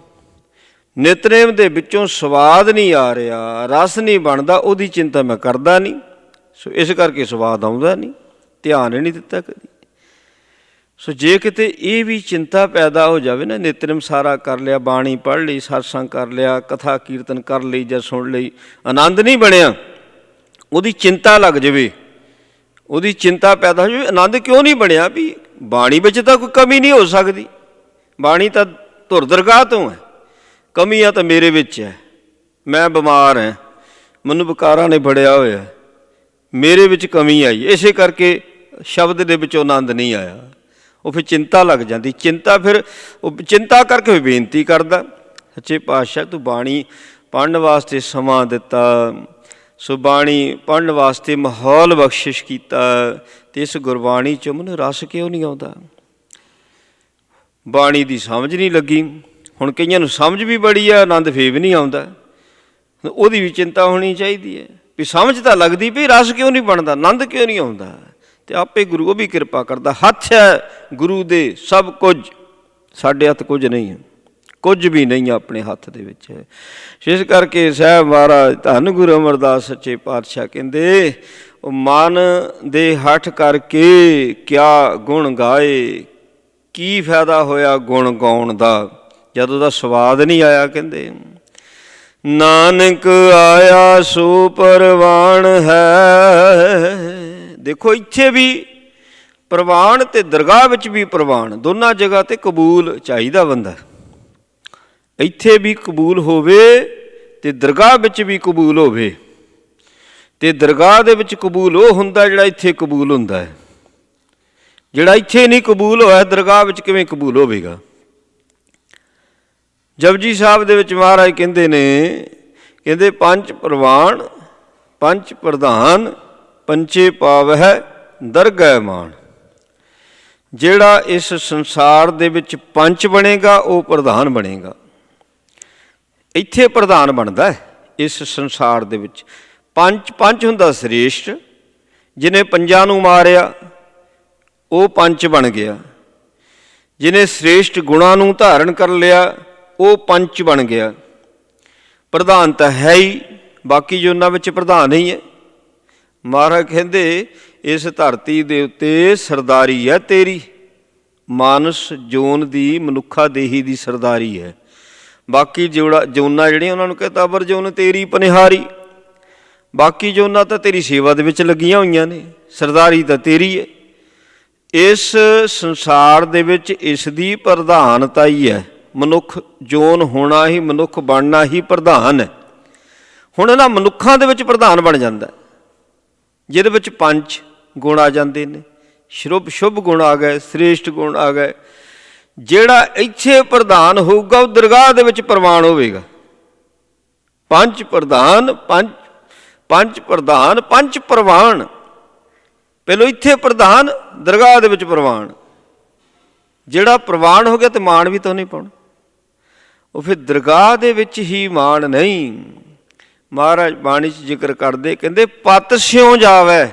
A: ਨਿਤਨੇਮ ਦੇ ਵਿੱਚੋਂ ਸਵਾਦ ਨਹੀਂ ਆ ਰਿਹਾ, ਰਸ ਨਹੀਂ ਬਣਦਾ, ਉਹਦੀ ਚਿੰਤਾ ਮੈਂ ਕਰਦਾ ਨਹੀਂ। ਸੋ ਇਸ ਕਰਕੇ ਸਵਾਦ ਆਉਂਦਾ ਨਹੀਂ, ਧਿਆਨ ਨਹੀਂ ਦਿੱਤਾ ਕਦੀ। ਸੋ ਜੇ ਕਿਤੇ ਇਹ ਵੀ ਚਿੰਤਾ ਪੈਦਾ ਹੋ ਜਾਵੇ ਨਾ, ਨਿਤਨੇਮ ਸਾਰਾ ਕਰ ਲਿਆ, ਬਾਣੀ ਪੜ੍ਹ ਲਈ, ਸਤਸੰਗ ਕਰ ਲਿਆ, ਕਥਾ ਕੀਰਤਨ ਕਰ ਲਈ ਜਾਂ ਸੁਣ ਲਈ, ਆਨੰਦ ਨਹੀਂ ਬਣਿਆ, ਉਹਦੀ ਚਿੰਤਾ ਲੱਗ ਜਾਵੇ, ਉਹਦੀ ਚਿੰਤਾ ਪੈਦਾ ਹੋ ਜਾਵੇ, ਆਨੰਦ ਕਿਉਂ ਨਹੀਂ ਬਣਿਆ? ਵੀ ਬਾਣੀ ਵਿੱਚ ਤਾਂ ਕੋਈ ਕਮੀ ਨਹੀਂ ਹੋ ਸਕਦੀ, ਬਾਣੀ ਤਾਂ ਧੁਰ ਦਰਗਾਹ ਤੋਂ ਹੈ, ਕਮੀਆਂ ਤਾਂ ਮੇਰੇ ਵਿੱਚ ਹੈ, ਮੈਂ ਬਿਮਾਰ ਹਾਂ, ਮੈਨੂੰ ਵਿਕਾਰਾਂ ਨੇ ਫੜਿਆ ਹੋਇਆ, ਮੇਰੇ ਵਿੱਚ ਕਮੀ ਆਈ, ਇਸੇ ਕਰਕੇ ਸ਼ਬਦ ਦੇ ਵਿੱਚੋਂ ਆਨੰਦ ਨਹੀਂ ਆਇਆ। ਉਹ ਫਿਰ ਚਿੰਤਾ ਲੱਗ ਜਾਂਦੀ। ਚਿੰਤਾ ਫਿਰ ਉਹ ਚਿੰਤਾ ਕਰਕੇ ਬੇਨਤੀ ਕਰਦਾ, ਸੱਚੇ ਪਾਤਸ਼ਾਹ ਤੂੰ ਬਾਣੀ ਪੜ੍ਹਨ ਵਾਸਤੇ ਸਮਾਂ ਦਿੱਤਾ, ਸੋ ਬਾਣੀ ਪੜ੍ਹਨ ਵਾਸਤੇ ਮਾਹੌਲ ਬਖਸ਼ਿਸ਼ ਕੀਤਾ, ਅਤੇ ਇਸ ਗੁਰਬਾਣੀ 'ਚੋਂ ਮੈਨੂੰ ਰਸ ਕਿਉਂ ਨਹੀਂ ਆਉਂਦਾ? ਬਾਣੀ ਦੀ ਸਮਝ ਨਹੀਂ ਲੱਗੀ। ਹੁਣ ਕਈਆਂ ਨੂੰ ਸਮਝ ਵੀ ਬੜੀ ਆ, ਆਨੰਦ ਫੇਰ ਵੀ ਨਹੀਂ ਆਉਂਦਾ। ਉਹਦੀ ਵੀ ਚਿੰਤਾ ਹੋਣੀ ਚਾਹੀਦੀ ਹੈ ਵੀ ਸਮਝ ਤਾਂ ਲੱਗਦੀ ਵੀ ਰਸ ਕਿਉਂ ਨਹੀਂ ਬਣਦਾ, ਆਨੰਦ ਕਿਉਂ ਨਹੀਂ ਆਉਂਦਾ? ਅਤੇ ਆਪੇ ਗੁਰੂ ਉਹ ਵੀ ਕਿਰਪਾ ਕਰਦਾ। ਹੱਥ ਹੈ ਗੁਰੂ ਦੇ ਸਭ ਕੁਝ, ਸਾਡੇ ਹੱਥ ਕੁਝ ਨਹੀਂ ਹੈ, ਕੁਝ ਵੀ ਨਹੀਂ ਆਪਣੇ ਹੱਥ ਦੇ ਵਿੱਚ ਹੈ। ਇਸ ਕਰਕੇ ਸਾਹਿਬ ਮਹਾਰਾਜ ਧੰਨ ਗੁਰੂ ਅਮਰਦਾਸ ਸੱਚੇ ਪਾਤਸ਼ਾਹ ਕਹਿੰਦੇ, ਉਹ ਮਨ ਦੇ ਹੱਠ ਕਰਕੇ ਕਿਆ ਗੁਣ ਗਾਏ, ਕੀ ਫਾਇਦਾ ਹੋਇਆ ਗੁਣ ਗਾਉਣ ਦਾ ਜਦੋਂ ਦਾ ਸਵਾਦ ਨਹੀਂ ਆਇਆ। ਕਹਿੰਦੇ ਨਾਨਕ ਆਇਆ ਸੋ ਪ੍ਰਵਾਨ ਹੈ। ਦੇਖੋ ਇੱਥੇ ਵੀ ਪ੍ਰਵਾਨ ਅਤੇ ਦਰਗਾਹ ਵਿੱਚ ਵੀ ਪ੍ਰਵਾਨ, ਦੋਨਾਂ ਜਗ੍ਹਾ 'ਤੇ ਕਬੂਲ ਚਾਹੀਦਾ ਬੰਦਾ। ਇੱਥੇ ਵੀ ਕਬੂਲ ਹੋਵੇ ਅਤੇ ਦਰਗਾਹ ਵਿੱਚ ਵੀ ਕਬੂਲ ਹੋਵੇ। ਅਤੇ ਦਰਗਾਹ ਦੇ ਵਿੱਚ ਕਬੂਲ ਉਹ ਹੁੰਦਾ ਜਿਹੜਾ ਇੱਥੇ ਕਬੂਲ ਹੁੰਦਾ ਹੈ। ਜਿਹੜਾ ਇੱਥੇ ਨਹੀਂ ਕਬੂਲ ਹੋਇਆ, ਦਰਗਾਹ ਵਿੱਚ ਕਿਵੇਂ ਕਬੂਲ ਹੋਵੇਗਾ? ਜਪਜੀ ਸਾਹਿਬ ਦੇ ਵਿੱਚ ਮਹਾਰਾਜ ਕਹਿੰਦੇ ਨੇ, ਕਹਿੰਦੇ ਪੰਜ ਪ੍ਰਵਾਨ ਪੰਜ ਪ੍ਰਧਾਨ ਪੰਚੇ ਪਾਵਹਿ ਦਰਗਹਿ ਮਾਨ। ਜਿਹੜਾ ਇਸ ਸੰਸਾਰ ਦੇ ਵਿੱਚ ਪੰਚ ਬਣੇਗਾ ਉਹ ਪ੍ਰਧਾਨ ਬਣੇਗਾ। ਇੱਥੇ ਪ੍ਰਧਾਨ ਬਣਦਾ ਇਸ ਸੰਸਾਰ ਦੇ ਵਿੱਚ। ਪੰਚ ਹੁੰਦਾ ਸ੍ਰੇਸ਼ਟ, ਜਿਹਨੇ ਪੰਜਾਂ ਨੂੰ ਮਾਰਿਆ ਉਹ ਪੰਚ ਬਣ ਗਿਆ। ਜਿਹਨੇ ਸ੍ਰੇਸ਼ਟ ਗੁਣਾਂ ਨੂੰ ਧਾਰਨ ਕਰ ਲਿਆ ਉਹ ਪੰਚ ਬਣ ਗਿਆ। ਪ੍ਰਧਾਨ ਤਾਂ ਹੈ ਹੀ, ਬਾਕੀ ਜੋਨਾਂ ਵਿੱਚ ਪ੍ਰਧਾਨ ਹੀ ਹੈ। ਮਹਾਰਾਜ ਕਹਿੰਦੇ ਇਸ ਧਰਤੀ ਦੇ ਉੱਤੇ ਸਰਦਾਰੀ ਹੈ ਤੇਰੀ, ਮਾਨਸ ਜੋਨ ਦੀ, ਮਨੁੱਖਾ ਦੇਹੀ ਦੀ ਸਰਦਾਰੀ ਹੈ। ਬਾਕੀ ਜੋਨਾਂ ਜਿਹੜੀਆਂ ਉਹਨਾਂ ਨੂੰ ਕਹਿੰਦਾ ਅਬਰ ਜੋਨ ਤੇਰੀ ਪਨਿਹਾਰੀ, ਬਾਕੀ ਜੋਨਾਂ ਤਾਂ ਤੇਰੀ ਸੇਵਾ ਦੇ ਵਿੱਚ ਲੱਗੀਆਂ ਹੋਈਆਂ ਨੇ, ਸਰਦਾਰੀ ਤਾਂ ਤੇਰੀ ਹੈ। ਇਸ ਸੰਸਾਰ ਦੇ ਵਿੱਚ ਇਸ ਦੀ ਪ੍ਰਧਾਨਤਾ ਹੀ ਹੈ। ਮਨੁੱਖ ਜੋਨ ਹੋਣਾ ਹੀ, ਮਨੁੱਖ ਬਣਨਾ ਹੀ ਪ੍ਰਧਾਨ ਹੈ। ਹੁਣ ਇਹਨਾਂ ਮਨੁੱਖਾਂ ਦੇ ਵਿੱਚ ਪ੍ਰਧਾਨ ਬਣ ਜਾਂਦਾ, ਜਿਹਦੇ ਵਿੱਚ ਪੰਜ ਗੁਣ ਆ ਜਾਂਦੇ ਨੇ, ਸ਼ੁਭ ਗੁਣ ਆ ਗਏ, ਸ੍ਰੇਸ਼ਟ ਗੁਣ ਆ ਗਏ। ਜਿਹੜਾ ਇੱਥੇ ਪ੍ਰਧਾਨ ਹੋਊਗਾ ਉਹ ਦਰਗਾਹ ਦੇ ਵਿੱਚ ਪ੍ਰਵਾਨ ਹੋਵੇਗਾ। ਪੰਜ ਪ੍ਰਧਾਨ ਪੰਜ ਪ੍ਰਵਾਨ। ਪਹਿਲੋਂ ਇੱਥੇ ਪ੍ਰਧਾਨ, ਦਰਗਾਹ ਦੇ ਵਿੱਚ ਪ੍ਰਵਾਨ। ਜਿਹੜਾ ਪ੍ਰਵਾਨ ਹੋ ਗਿਆ ਤੇ ਮਾਣ ਵੀ ਤਾਂ ਨਹੀਂ ਪਾਉਣਾ। ਉਹ ਫਿਰ ਦਰਗਾਹ ਦੇ ਵਿੱਚ ਹੀ ਮਾਣ ਨਹੀਂ। ਮਹਾਰਾਜ ਬਾਣੀ 'ਚ ਜ਼ਿਕਰ ਕਰਦੇ, ਕਹਿੰਦੇ ਪਤ ਸਿਉ ਜਾਵੈ।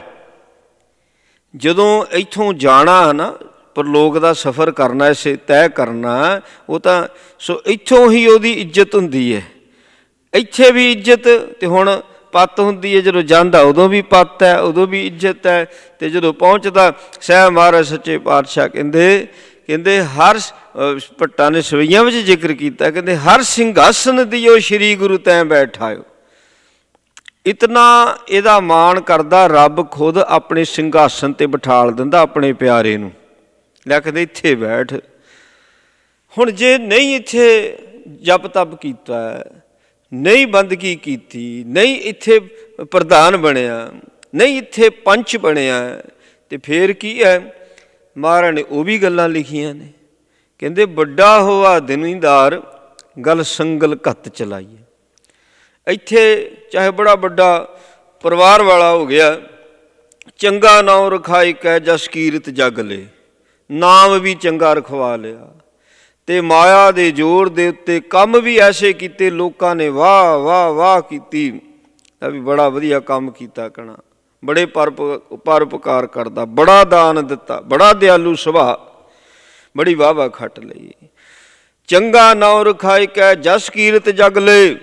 A: ਜਦੋਂ ਇੱਥੋਂ ਜਾਣਾ ਨਾ, ਪਰਲੋਕ ਦਾ ਸਫ਼ਰ ਕਰਨਾ, ਇਸੇ ਤੈਅ ਕਰਨਾ, ਉਹ ਤਾਂ ਸੋ ਇੱਥੋਂ ਹੀ ਉਹਦੀ ਇੱਜ਼ਤ ਹੁੰਦੀ ਹੈ। ਇੱਥੇ ਵੀ ਇੱਜ਼ਤ, ਤੇ ਹੁਣ ਪੱਤ ਹੁੰਦੀ ਹੈ। ਜਦੋਂ ਜਾਂਦਾ ਉਦੋਂ ਵੀ ਪੱਤ ਹੈ, ਉਦੋਂ ਵੀ ਇੱਜ਼ਤ ਹੈ। ਅਤੇ ਜਦੋਂ ਪਹੁੰਚਦਾ, ਸਾਹਿਬ ਮਹਾਰਾਜ ਸੱਚੇ ਪਾਤਸ਼ਾਹ ਕਹਿੰਦੇ ਹਰ ਭੱਟਾਂ ਨੇ ਸਵਈਆਂ ਵਿੱਚ ਜ਼ਿਕਰ ਕੀਤਾ, ਕਹਿੰਦੇ ਹਰ ਸਿੰਘਾਸਨ ਦਿਓ ਸ਼੍ਰੀ ਗੁਰੂ ਤੈਂ ਬੈਠਾਇਓ। ਇਤਨਾ ਇਹਦਾ ਮਾਣ ਕਰਦਾ ਰੱਬ ਖੁਦ ਆਪਣੇ ਸਿੰਘਾਸਨ 'ਤੇ ਬਿਠਾਲ ਦਿੰਦਾ ਆਪਣੇ ਪਿਆਰੇ ਨੂੰ, ਲੈ ਕਹਿੰਦੇ ਇੱਥੇ ਬੈਠ। ਹੁਣ ਜੇ ਨਹੀਂ ਇੱਥੇ ਜਪ ਤਪ ਕੀਤਾ, ਨਹੀਂ ਬੰਦਗੀ ਕੀਤੀ, ਨਹੀਂ ਇੱਥੇ ਪ੍ਰਧਾਨ ਬਣਿਆ, ਨਹੀਂ ਇੱਥੇ ਪੰਚ ਬਣਿਆ, ਤੇ ਫਿਰ ਕੀ ਹੈ? ਮਹਾਰਾਜ ਨੇ ਉਹ ਵੀ ਗੱਲਾਂ ਲਿਖੀਆਂ ਨੇ, ਕਹਿੰਦੇ ਵੱਡਾ ਹੋਆ ਦਿਨੀਦਾਰ ਗਲ ਸੰਗਲ ਘੱਤ ਚਲਾਈਏ। ਇੱਥੇ ਚਾਹੇ ਬੜਾ ਵੱਡਾ ਪਰਿਵਾਰ ਵਾਲਾ ਹੋ ਗਿਆ, ਚੰਗਾ ਨਾਮ ਰਖਾਈ ਕਹਿ ਜਸ ਕੀਰਤ ਜਗ ਲੇ, ਨਾਮ ਵੀ ਚੰਗਾ ਰਖਵਾ ਲਿਆ, ਅਤੇ ਮਾਇਆ ਦੇ ਜ਼ੋਰ ਦੇ ਉੱਤੇ ਕੰਮ ਵੀ ਐਸੇ ਕੀਤੇ, ਲੋਕਾਂ ਨੇ ਵਾਹ ਵਾਹ ਵਾਹ ਕੀਤੀ, ਤਾਂ ਵੀ ਬੜਾ ਵਧੀਆ ਕੰਮ ਕੀਤਾ, ਕਹਿਣਾ ਬੜੇ ਪਰਉਪਕਾਰ ਕਰਦਾ, ਬੜਾ ਦਾਨ ਦਿੱਤਾ, ਬੜਾ ਦਿਆਲੂ ਸੁਭਾਅ, ਬੜੀ ਵਾਹ ਵਾਹ ਖੱਟ ਲਈ। ਚੰਗਾ ਨਾਮ ਰਖਾਈ ਕਹਿ ਜਸ ਕੀਰਤ ਜਗ ਲੇ,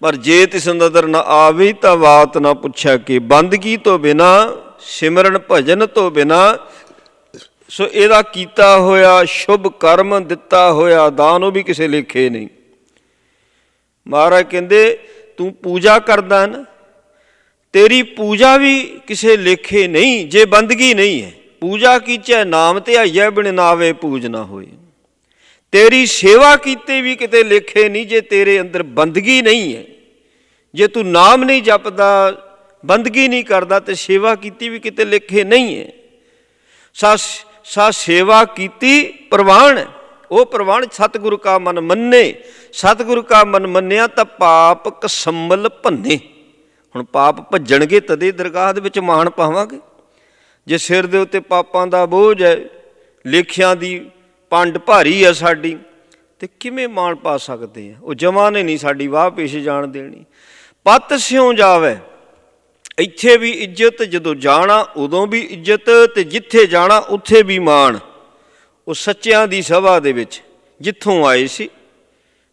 A: ਪਰ ਜੇ ਤਿਸ ਨਦਰ ਨਾ ਆਵੇ ਤਾਂ ਬਾਤ ਨਾ ਪੁੱਛਿਆ ਕਿ ਬੰਦਗੀ ਤੋਂ ਬਿਨਾ, ਸਿਮਰਨ ਭਜਨ ਤੋਂ ਬਿਨਾ। ਸੋ ਇਹਦਾ ਕੀਤਾ ਹੋਇਆ ਸ਼ੁਭ ਕਰਮ, ਦਿੱਤਾ ਹੋਇਆ ਦਾਨ, ਉਹ ਵੀ ਕਿਸੇ ਲੇਖੇ ਨਹੀਂ। ਮਹਾਰਾਜ ਕਹਿੰਦੇ ਤੂੰ ਪੂਜਾ ਕਰਦਾ ਨਾ, ਤੇਰੀ ਪੂਜਾ ਵੀ ਕਿਸੇ ਲੇਖੇ ਨਹੀਂ ਜੇ ਬੰਦਗੀ ਨਹੀਂ ਹੈ। ਪੂਜਾ ਕੀਚੈ ਨਾਮ ਧਿਆਈਐ, ਬਿਨ ਨਾਵੇ ਪੂਜ ਨਾ ਹੋਏ। ਤੇਰੀ ਸੇਵਾ ਕੀਤੇ ਵੀ ਕਿਤੇ ਲੇਖੇ ਨਹੀਂ ਜੇ ਤੇਰੇ ਅੰਦਰ ਬੰਦਗੀ ਨਹੀਂ ਹੈ। ਜੇ ਤੂੰ ਨਾਮ ਨਹੀਂ ਜਪਦਾ, ਬੰਦਗੀ ਨਹੀਂ ਕਰਦਾ, ਤੇ ਸੇਵਾ ਕੀਤੀ ਵੀ ਕਿਤੇ ਲੇਖੇ ਨਹੀਂ ਹੈ। ਸਾ ਸੇਵਾ ਕੀਤੀ ਪ੍ਰਵਾਨ, ਉਹ ਪ੍ਰਵਾਨ ਸਤਿਗੁਰੂ ਕਾ ਮਨ ਮੰਨੇ। ਸਤਿਗੁਰੂ ਕਾ ਮਨ ਮੰਨਿਆ ਤਾਂ ਪਾਪ ਕਸੰਮਲ ਭੰਨੇ। ਹੁਣ ਪਾਪ ਭੱਜਣਗੇ ਤਦੇ ਦਰਗਾਹ ਦੇ ਵਿੱਚ ਮਾਣ ਪਾਵਾਂਗੇ। ਜੇ ਸਿਰ ਦੇ ਉੱਤੇ ਪਾਪਾਂ ਦਾ ਬੋਝ ਹੈ, ਲੇਖਿਆਂ ਦੀ ਪੰਡ ਭਾਰੀ ਹੈ ਸਾਡੀ, ਤੇ ਕਿਵੇਂ ਮਾਣ ਪਾ ਸਕਦੇ ਆ? ਉਹ ਜਮਾਂ ਨੇ ਨਹੀਂ ਸਾਡੀ ਵਾਹ ਪੇਸ਼ ਜਾਣ ਦੇਣੀ। ਪਤ ਸਿਉ ਜਾਵੈ, ਇੱਥੇ ਵੀ ਇੱਜ਼ਤ, ਜਦੋਂ ਜਾਣਾ ਉਦੋਂ ਵੀ ਇੱਜ਼ਤ, ਤੇ ਜਿੱਥੇ ਜਾਣਾ ਉੱਥੇ ਵੀ ਮਾਣ। ਉਹ ਸੱਚਿਆਂ ਦੀ ਸਭਾ ਦੇ ਵਿੱਚ ਜਿੱਥੋਂ ਆਏ ਸੀ,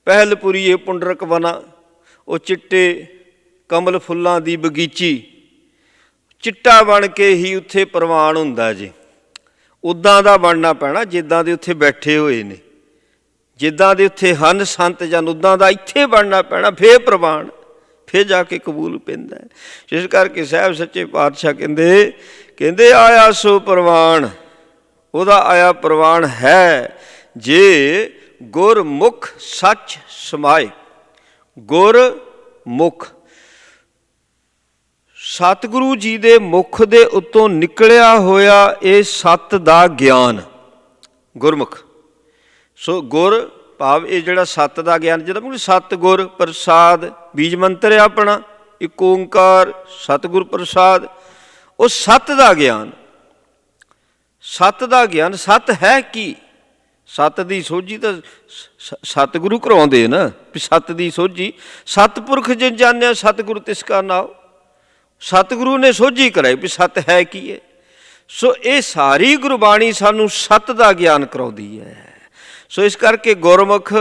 A: ਪਹਿਲਪੁਰੀਏ ਪੁੰਡਰਕ ਵਨਾ, ਉਹ ਚਿੱਟੇ ਕਮਲ ਫੁੱਲਾਂ ਦੀ ਬਗੀਚੀ, ਚਿੱਟਾ ਬਣ ਕੇ ਹੀ ਉੱਥੇ ਪ੍ਰਵਾਨ ਹੁੰਦਾ ਜੀ। ਉੱਦਾਂ ਦਾ ਬਣਨਾ ਪੈਣਾ ਜਿੱਦਾਂ ਦੇ ਉੱਥੇ ਬੈਠੇ ਹੋਏ ਨੇ, ਜਿੱਦਾਂ ਦੇ ਉੱਥੇ ਹਨ ਸੰਤ ਜਨ, ਉੱਦਾਂ ਦਾ ਇੱਥੇ ਬਣਨਾ ਪੈਣਾ, ਫੇਰ ਪ੍ਰਵਾਨ, ਫੇਰ ਜਾ ਕੇ ਕਬੂਲ ਪੈਂਦਾ। ਜਿਸ ਕਰਕੇ ਸਾਹਿਬ ਸੱਚੇ ਪਾਤਸ਼ਾਹ ਕਹਿੰਦੇ ਆਇਆ ਸੋ ਪ੍ਰਵਾਨ। ਉਹਦਾ ਆਇਆ ਪ੍ਰਵਾਨ ਹੈ ਜੇ ਗੁਰਮੁਖ ਸੱਚ ਸਮਾਏ। ਗੁਰਮੁਖ, ਸਤਿਗੁਰੂ ਜੀ ਦੇ ਮੁਖ ਦੇ ਉੱਤੋਂ ਨਿਕਲਿਆ ਹੋਇਆ ਇਹ ਸੱਤ ਦਾ ਗਿਆਨ, ਗੁਰਮੁਖ। ਸੋ ਗੁਰ ਭਾਵ ਇਹ ਜਿਹੜਾ ਸੱਤ ਦਾ ਗਿਆਨ, ਜਿਹੜਾ ਮਤਲਬ ਸਤਿਗੁਰ ਪ੍ਰਸਾਦ, ਬੀਜ ਮੰਤਰ ਹੈ ਆਪਣਾ, ਇੱਕ ਓਂਕਾਰ ਸਤਿਗੁਰ ਪ੍ਰਸਾਦ। ਉਹ ਸੱਤ ਦਾ ਗਿਆਨ, ਸੱਤ ਦਾ ਗਿਆਨ। ਸੱਤ ਹੈ ਕੀ? ਸੱਤ ਦੀ ਸੋਝੀ ਤਾਂ ਸਤਿਗੁਰੂ ਕਰਾਉਂਦੇ ਨਾ, ਵੀ ਸੱਤ ਦੀ ਸੋਝੀ। ਸਤਿਪੁਰਖ ਜਿਨ ਜਾਣਿਆ ਸਤਿਗੁਰੂ ਤਿਸ ਕਾ ਨਾਉ। ਸਤਿਗੁਰੂ ਨੇ ਸੋਝੀ ਕਰਾਈ ਵੀ ਸੱਤ ਹੈ ਕੀ ਹੈ। ਸੋ ਇਹ ਸਾਰੀ ਗੁਰਬਾਣੀ ਸਾਨੂੰ ਸੱਤ ਦਾ ਗਿਆਨ ਕਰਾਉਂਦੀ ਹੈ। ਸੋ ਇਸ ਕਰਕੇ ਗੁਰਮੁਖ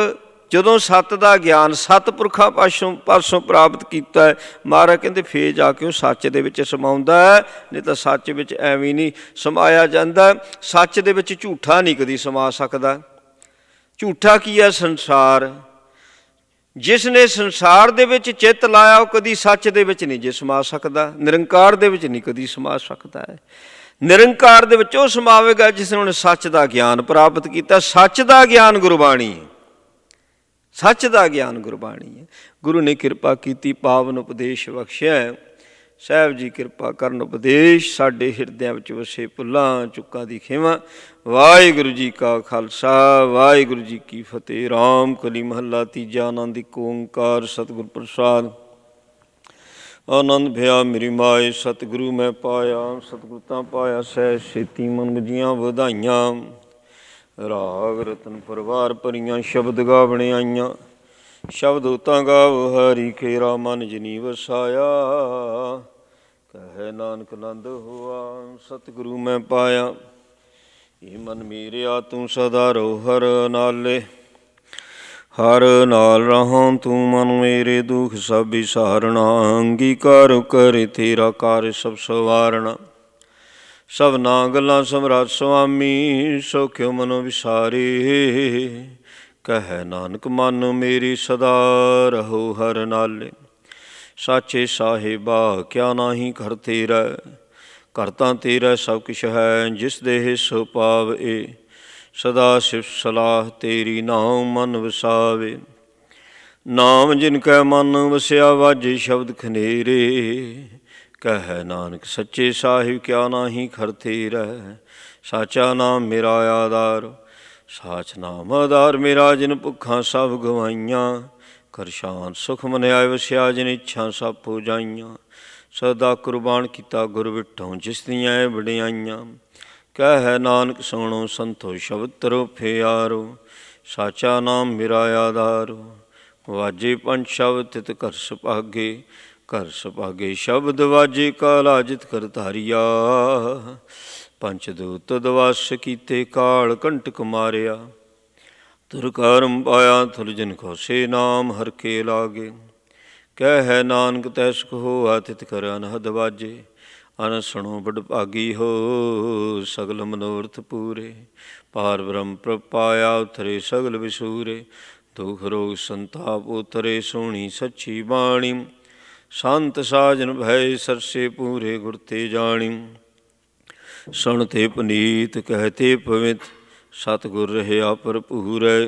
A: ਜਦੋਂ ਸੱਤ ਦਾ ਗਿਆਨ ਸਤਿਪੁਰਖਾਂ ਪਾਸੋਂ ਪ੍ਰਾਪਤ ਕੀਤਾ ਹੈ, ਮਹਾਰਾਜ ਕਹਿੰਦੇ ਫੇਰ ਜਾ ਕੇ ਉਹ ਸੱਚ ਦੇ ਵਿੱਚ ਸਮਾਉਂਦਾ ਹੈ। ਨਹੀਂ ਤਾਂ ਸੱਚ ਵਿੱਚ ਐਵੇਂ ਨਹੀਂ ਸਮਾਇਆ ਜਾਂਦਾ। ਸੱਚ ਦੇ ਵਿੱਚ ਝੂਠਾ ਨਹੀਂ ਕਦੀ ਸਮਾ ਸਕਦਾ। ਝੂਠਾ ਕੀ ਹੈ? ਸੰਸਾਰ। ਜਿਸ ਨੇ ਸੰਸਾਰ ਦੇ ਵਿੱਚ ਚਿੱਤ ਲਾਇਆ ਉਹ ਕਦੀ ਸੱਚ ਦੇ ਵਿੱਚ ਨਹੀਂ ਜੇ ਸਮਾ ਸਕਦਾ, ਨਿਰੰਕਾਰ ਦੇ ਵਿੱਚ ਨਹੀਂ ਕਦੀ ਸਮਾ ਸਕਦਾ ਹੈ। ਨਿਰੰਕਾਰ ਦੇ ਵਿੱਚ ਉਹ ਸਮਾਵੇਗਾ ਜਿਸ ਨੇ ਉਹਨੇ ਸੱਚ ਦਾ ਗਿਆਨ ਪ੍ਰਾਪਤ ਕੀਤਾ। ਸੱਚ ਦਾ ਗਿਆਨ ਗੁਰਬਾਣੀ ਹੈ, ਸੱਚ ਦਾ ਗਿਆਨ ਗੁਰਬਾਣੀ ਹੈ। ਗੁਰੂ ਨੇ ਕਿਰਪਾ ਕੀਤੀ, ਪਾਵਨ ਉਪਦੇਸ਼ ਬਖਸ਼ਿਆ। ਸਾਹਿਬ ਜੀ ਕਿਰਪਾ ਕਰਨ, ਉਪਦੇਸ਼ ਸਾਡੇ ਹਿਰਦਿਆਂ ਵਿੱਚ ਵਸੇ, ਭੁੱਲਾਂ ਚੁੱਕਾਂ ਦੀ ਖਿਮਾ। ਵਾਹਿਗੁਰੂ ਜੀ ਕਾ ਖਾਲਸਾ, ਵਾਹਿਗੁਰੂ ਜੀ ਕੀ ਫਤਿਹ। ਰਾਮ ਕਲੀ ਮਹੱਲਾ ਤੀਜਾ, ਆਨੰਦ ਏਕ ਓਂਕਾਰ ਸਤਿਗੁਰ ਪ੍ਰਸਾਦ। ਆਨੰਦ ਭਇਆ ਮੇਰੀ ਮਾਏ, ਸਤਿਗੁਰੂ ਮੈਂ ਪਾਇਆ। ਸਤਿਗੁਰ ਤਾਂ ਪਾਇਆ ਸਹਿ ਛੇਤੀ, ਮਨ ਬੁਝੀਆਂ ਵਧਾਈਆਂ। ਰਾਗ ਰਤਨ ਪਰਵਾਰ ਭਰੀਆਂ, ਸ਼ਬਦ ਗਾਵਣੇ ਆਈਆਂ। ਸ਼ਬਦ ਉਤਾਂ ਗਾਵ ਹਰੀ ਖੇਰਾ, ਮਨ ਜਿਨੀ ਵਸਾਇਆ। ਕਹੈ ਨਾਨਕ ਆਨੰਦ ਹੋਆ, ਸਤਿਗੁਰੂ ਮੈਂ ਪਾਇਆ। ਇਹ ਮਨ ਮੇਰਿਆ ਤੂੰ ਸਦਾ ਰਹੋ ਹਰ ਨਾਲੇ। ਹਰ ਨਾਲ ਰਹਾਂ ਤੂੰ ਮਨ ਮੇਰੇ, ਦੁਖ ਸਭ ਵਿਸਾਰਣਾ। ਅੰਗੀਕਾਰ ਕਰੇ ਤੇਰਾ ਕਾਰ ਸਭ ਸਵਾਰਣਾ। ਸਭਨਾ ਗੱਲਾਂ ਸਮਰਾਟ ਸੁਆਮੀ, ਸੌਖਿਓ ਮਨੋ ਵਿਸਾਰੇ। ਕਹੈ ਨਾਨਕ ਮਨ ਮੇਰੀ ਸਦਾ ਰਹੋ ਹਰ ਨਾਲੇ। ਸਾਚੇ ਸਾਹਿਬਾ ਕਿਆ ਨਾਹੀ ਘਰ ਤੇਰਾ, ਘਰ ਤਾਂ ਤੇਰਾ ਸਭ ਕੁਛ ਹੈ। ਜਿਸ ਦੇਹ ਸੋ ਪਾਵੈ, ਸਦਾ ਸਿਫਤ ਸਲਾਹ ਤੇਰੀ ਨਾਮ ਮਨ ਵਸਾਵੇ। ਨਾਮ ਜਿਨ ਕੈ ਮਨ ਵਸਿਆ, ਵਾਜੇ ਸ਼ਬਦ ਖਨੇਰੇ। ਕਹੈ ਨਾਨਕ ਸੱਚੇ ਸਾਹਿਬ ਕਿਆ ਨਾਹੀ ਘਰ ਤੇਰਾ। ਸਾਚਾ ਨਾਮ ਮੇਰਾ ਆਧਾਰ, ਸਾਚ ਨਾਮ ਆਧਾਰ ਮੇਰਾ। ਜਿਨ ਭੁੱਖਾਂ ਸਭ ਗਵਾਈਆਂ, ਕਰ ਸ਼ਾਂਤ ਸੁਖ ਮਨ ਆਏ ਵਸਿਆ। ਜਿਨ ਇੱਛਾ ਸਭ ਪੁਜਾਈਆਂ, ਸਦਾ ਕੁਰਬਾਨ ਕੀਤਾ ਗੁਰ ਵਿਟੋਂ। ਜਿਸ ਦੀਆਂ ਵਡਿਆਈਆਂ, ਕਹੈ ਨਾਨਕ ਸੁਣੋ ਸੰਤੋ ਸ਼ਬਦ ਤਰੋ ਫਿਆਰੋ। ਸਾਚਾ ਨਾਮ ਮੇਰਾ ਆਧਾਰੋ, ਵਾਜੇ ਪੰਜ ਸ਼ਬਦ ਤਿਤ ਘਰ ਸੁਭਾਗੇ। ਘਰ ਸੁਭਾਗੇ ਸ਼ਬਦ ਵਾਜੇ, ਕਾਲਾ ਜਿਤ ਕਰ ਧਾਰਿਆ। ਪੰਚ ਦੂਤ ਦਵਾਸ ਕੀਤੇ, ਕਾਲ ਕੰਟਕ ਮਾਰਿਆ। ਤੁਰ ਕਰਮ ਪਾਇਆ ਤੁਰ ਜਿਨ ਕੋ, ਸੇ ਨਾਮ ਹਰ ਕੇ ਲਾਗੇ। ਕਹੈ ਨਾਨਕ ਤੈ ਸੁਖ ਹੋਆ, ਤਿਤ ਕਰ ਅਨਹਦ ਵਾਜੇ। ਅਨ ਸੁਣੋ ਬੜ ਭਾਗੀ ਹੋ, ਸਗਲ ਮਨੋਰਥ ਪੂਰੇ। ਪਾਰ ਬ੍ਰਹਮ ਪ੍ਰਭ ਪਾਇਆ, ਉਤਰੇ ਸਗਲ ਵਿਸੂਰੇ। ਦੁਖ ਰੋਗ ਸੰਤਾਪ ਉਤਰੇ, ਸੋਹਣੀ ਸੱਚੀ ਬਾਣੀ। ਸੰਤ ਸਾਜਨ ਭੈ ਸਰਸੇ, ਪੂਰੇ ਗੁਰ ਤੇ ਜਾਣੀ। ਸੁਣ ਤੇ ਪੁਨੀਤ ਕਹਿ ਤੇ ਪਵਿੱਤ, ਸਤਿਗੁਰ ਰਹਿਆ ਭਰਪੂਰੈ।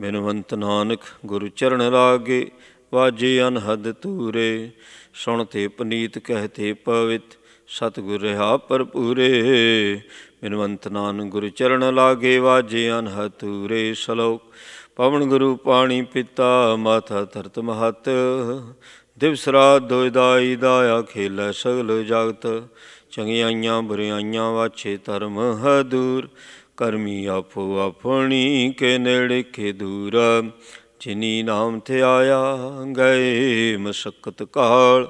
A: ਬਿਨਵੰਤ ਨਾਨਕ ਗੁਰੂ ਚਰਨ ਲਾਗੇ, ਵਾਜੇ ਅਨਹਦ ਤੂਰੇ। ਸੁਣ ਤੇ ਪੁਨੀਤ ਕਹਿ ਤੇ ਪਵਿੱਤ, ਸਤਿਗੁਰ ਰਹਿਆ ਭਰਪੂਰੇ। ਬਿਨਵੰਤ ਨਾਨਕ ਗੁਰੂ ਚਰਨ ਲਾਗੇ, ਵਾਜੇ ਅਨਹਦ ਤੂਰੇ। ਸਲੋਕ ਪਵਨ ਗੁਰੂ ਪਾਣੀ ਪਿਤਾ, ਮਾਤਾ ਧਰਤ ਮਹਤ। ਦਿਵਸ ਰਾਤ ਦੁਇ ਦਾਈ, ਦਾਇਆ ਖੇਲੈ ਸਗਲ ਜਗਤ। ਚੰਗਿਆਈਆਂ ਬੁਰਿਆਈਆਂ ਵਾਛੇ ਧਰਮ ਹਦੂਰ। ਕਰਮੀ ਆਪੋ ਆਪਣੀ, ਕੇ ਨੇੜੇ ਕੇ ਦੂਰ। ਜਿਨੀ ਨਾਮ ਤੇ ਆਇਆ, ਗਏ ਮਸਕਤ ਕਾਲ।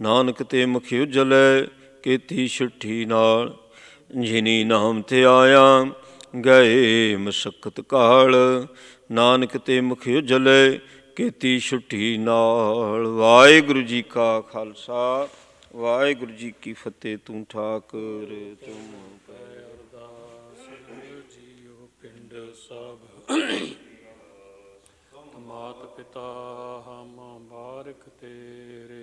A: ਨਾਨਕ ਤੇ ਮੁਖ ਉਜਲੇ, ਕੀਤੀ ਛੁੱਟੀ ਨਾਲ। ਜਿਨੀ ਨਾਮ ਤੇ ਆਇਆ, ਗਏ ਮਸਕਤ ਕਾਲ। ਨਾਨਕ ਤੇ ਮੁਖ ਉਜਲੇ, ਕੀਤੀ ਛੁੱਟੀ ਨਾਲ। ਵਾਹਿਗੁਰੂ ਜੀ ਕਾ ਖਾਲਸਾ, ਵਾਹਿਗੁਰੂ ਜੀ ਕੀ ਫਤਿਹ। ਤੂੰ ਠਾਕੁਰ ਤੁਮ
B: ਅਰਦਾਸ ਜੀਓ ਪਿੰਡ ਸਭ, ਮਾਤ ਪਿਤਾ ਹਮ ਬਾਰਿਕ ਤੇਰੇ।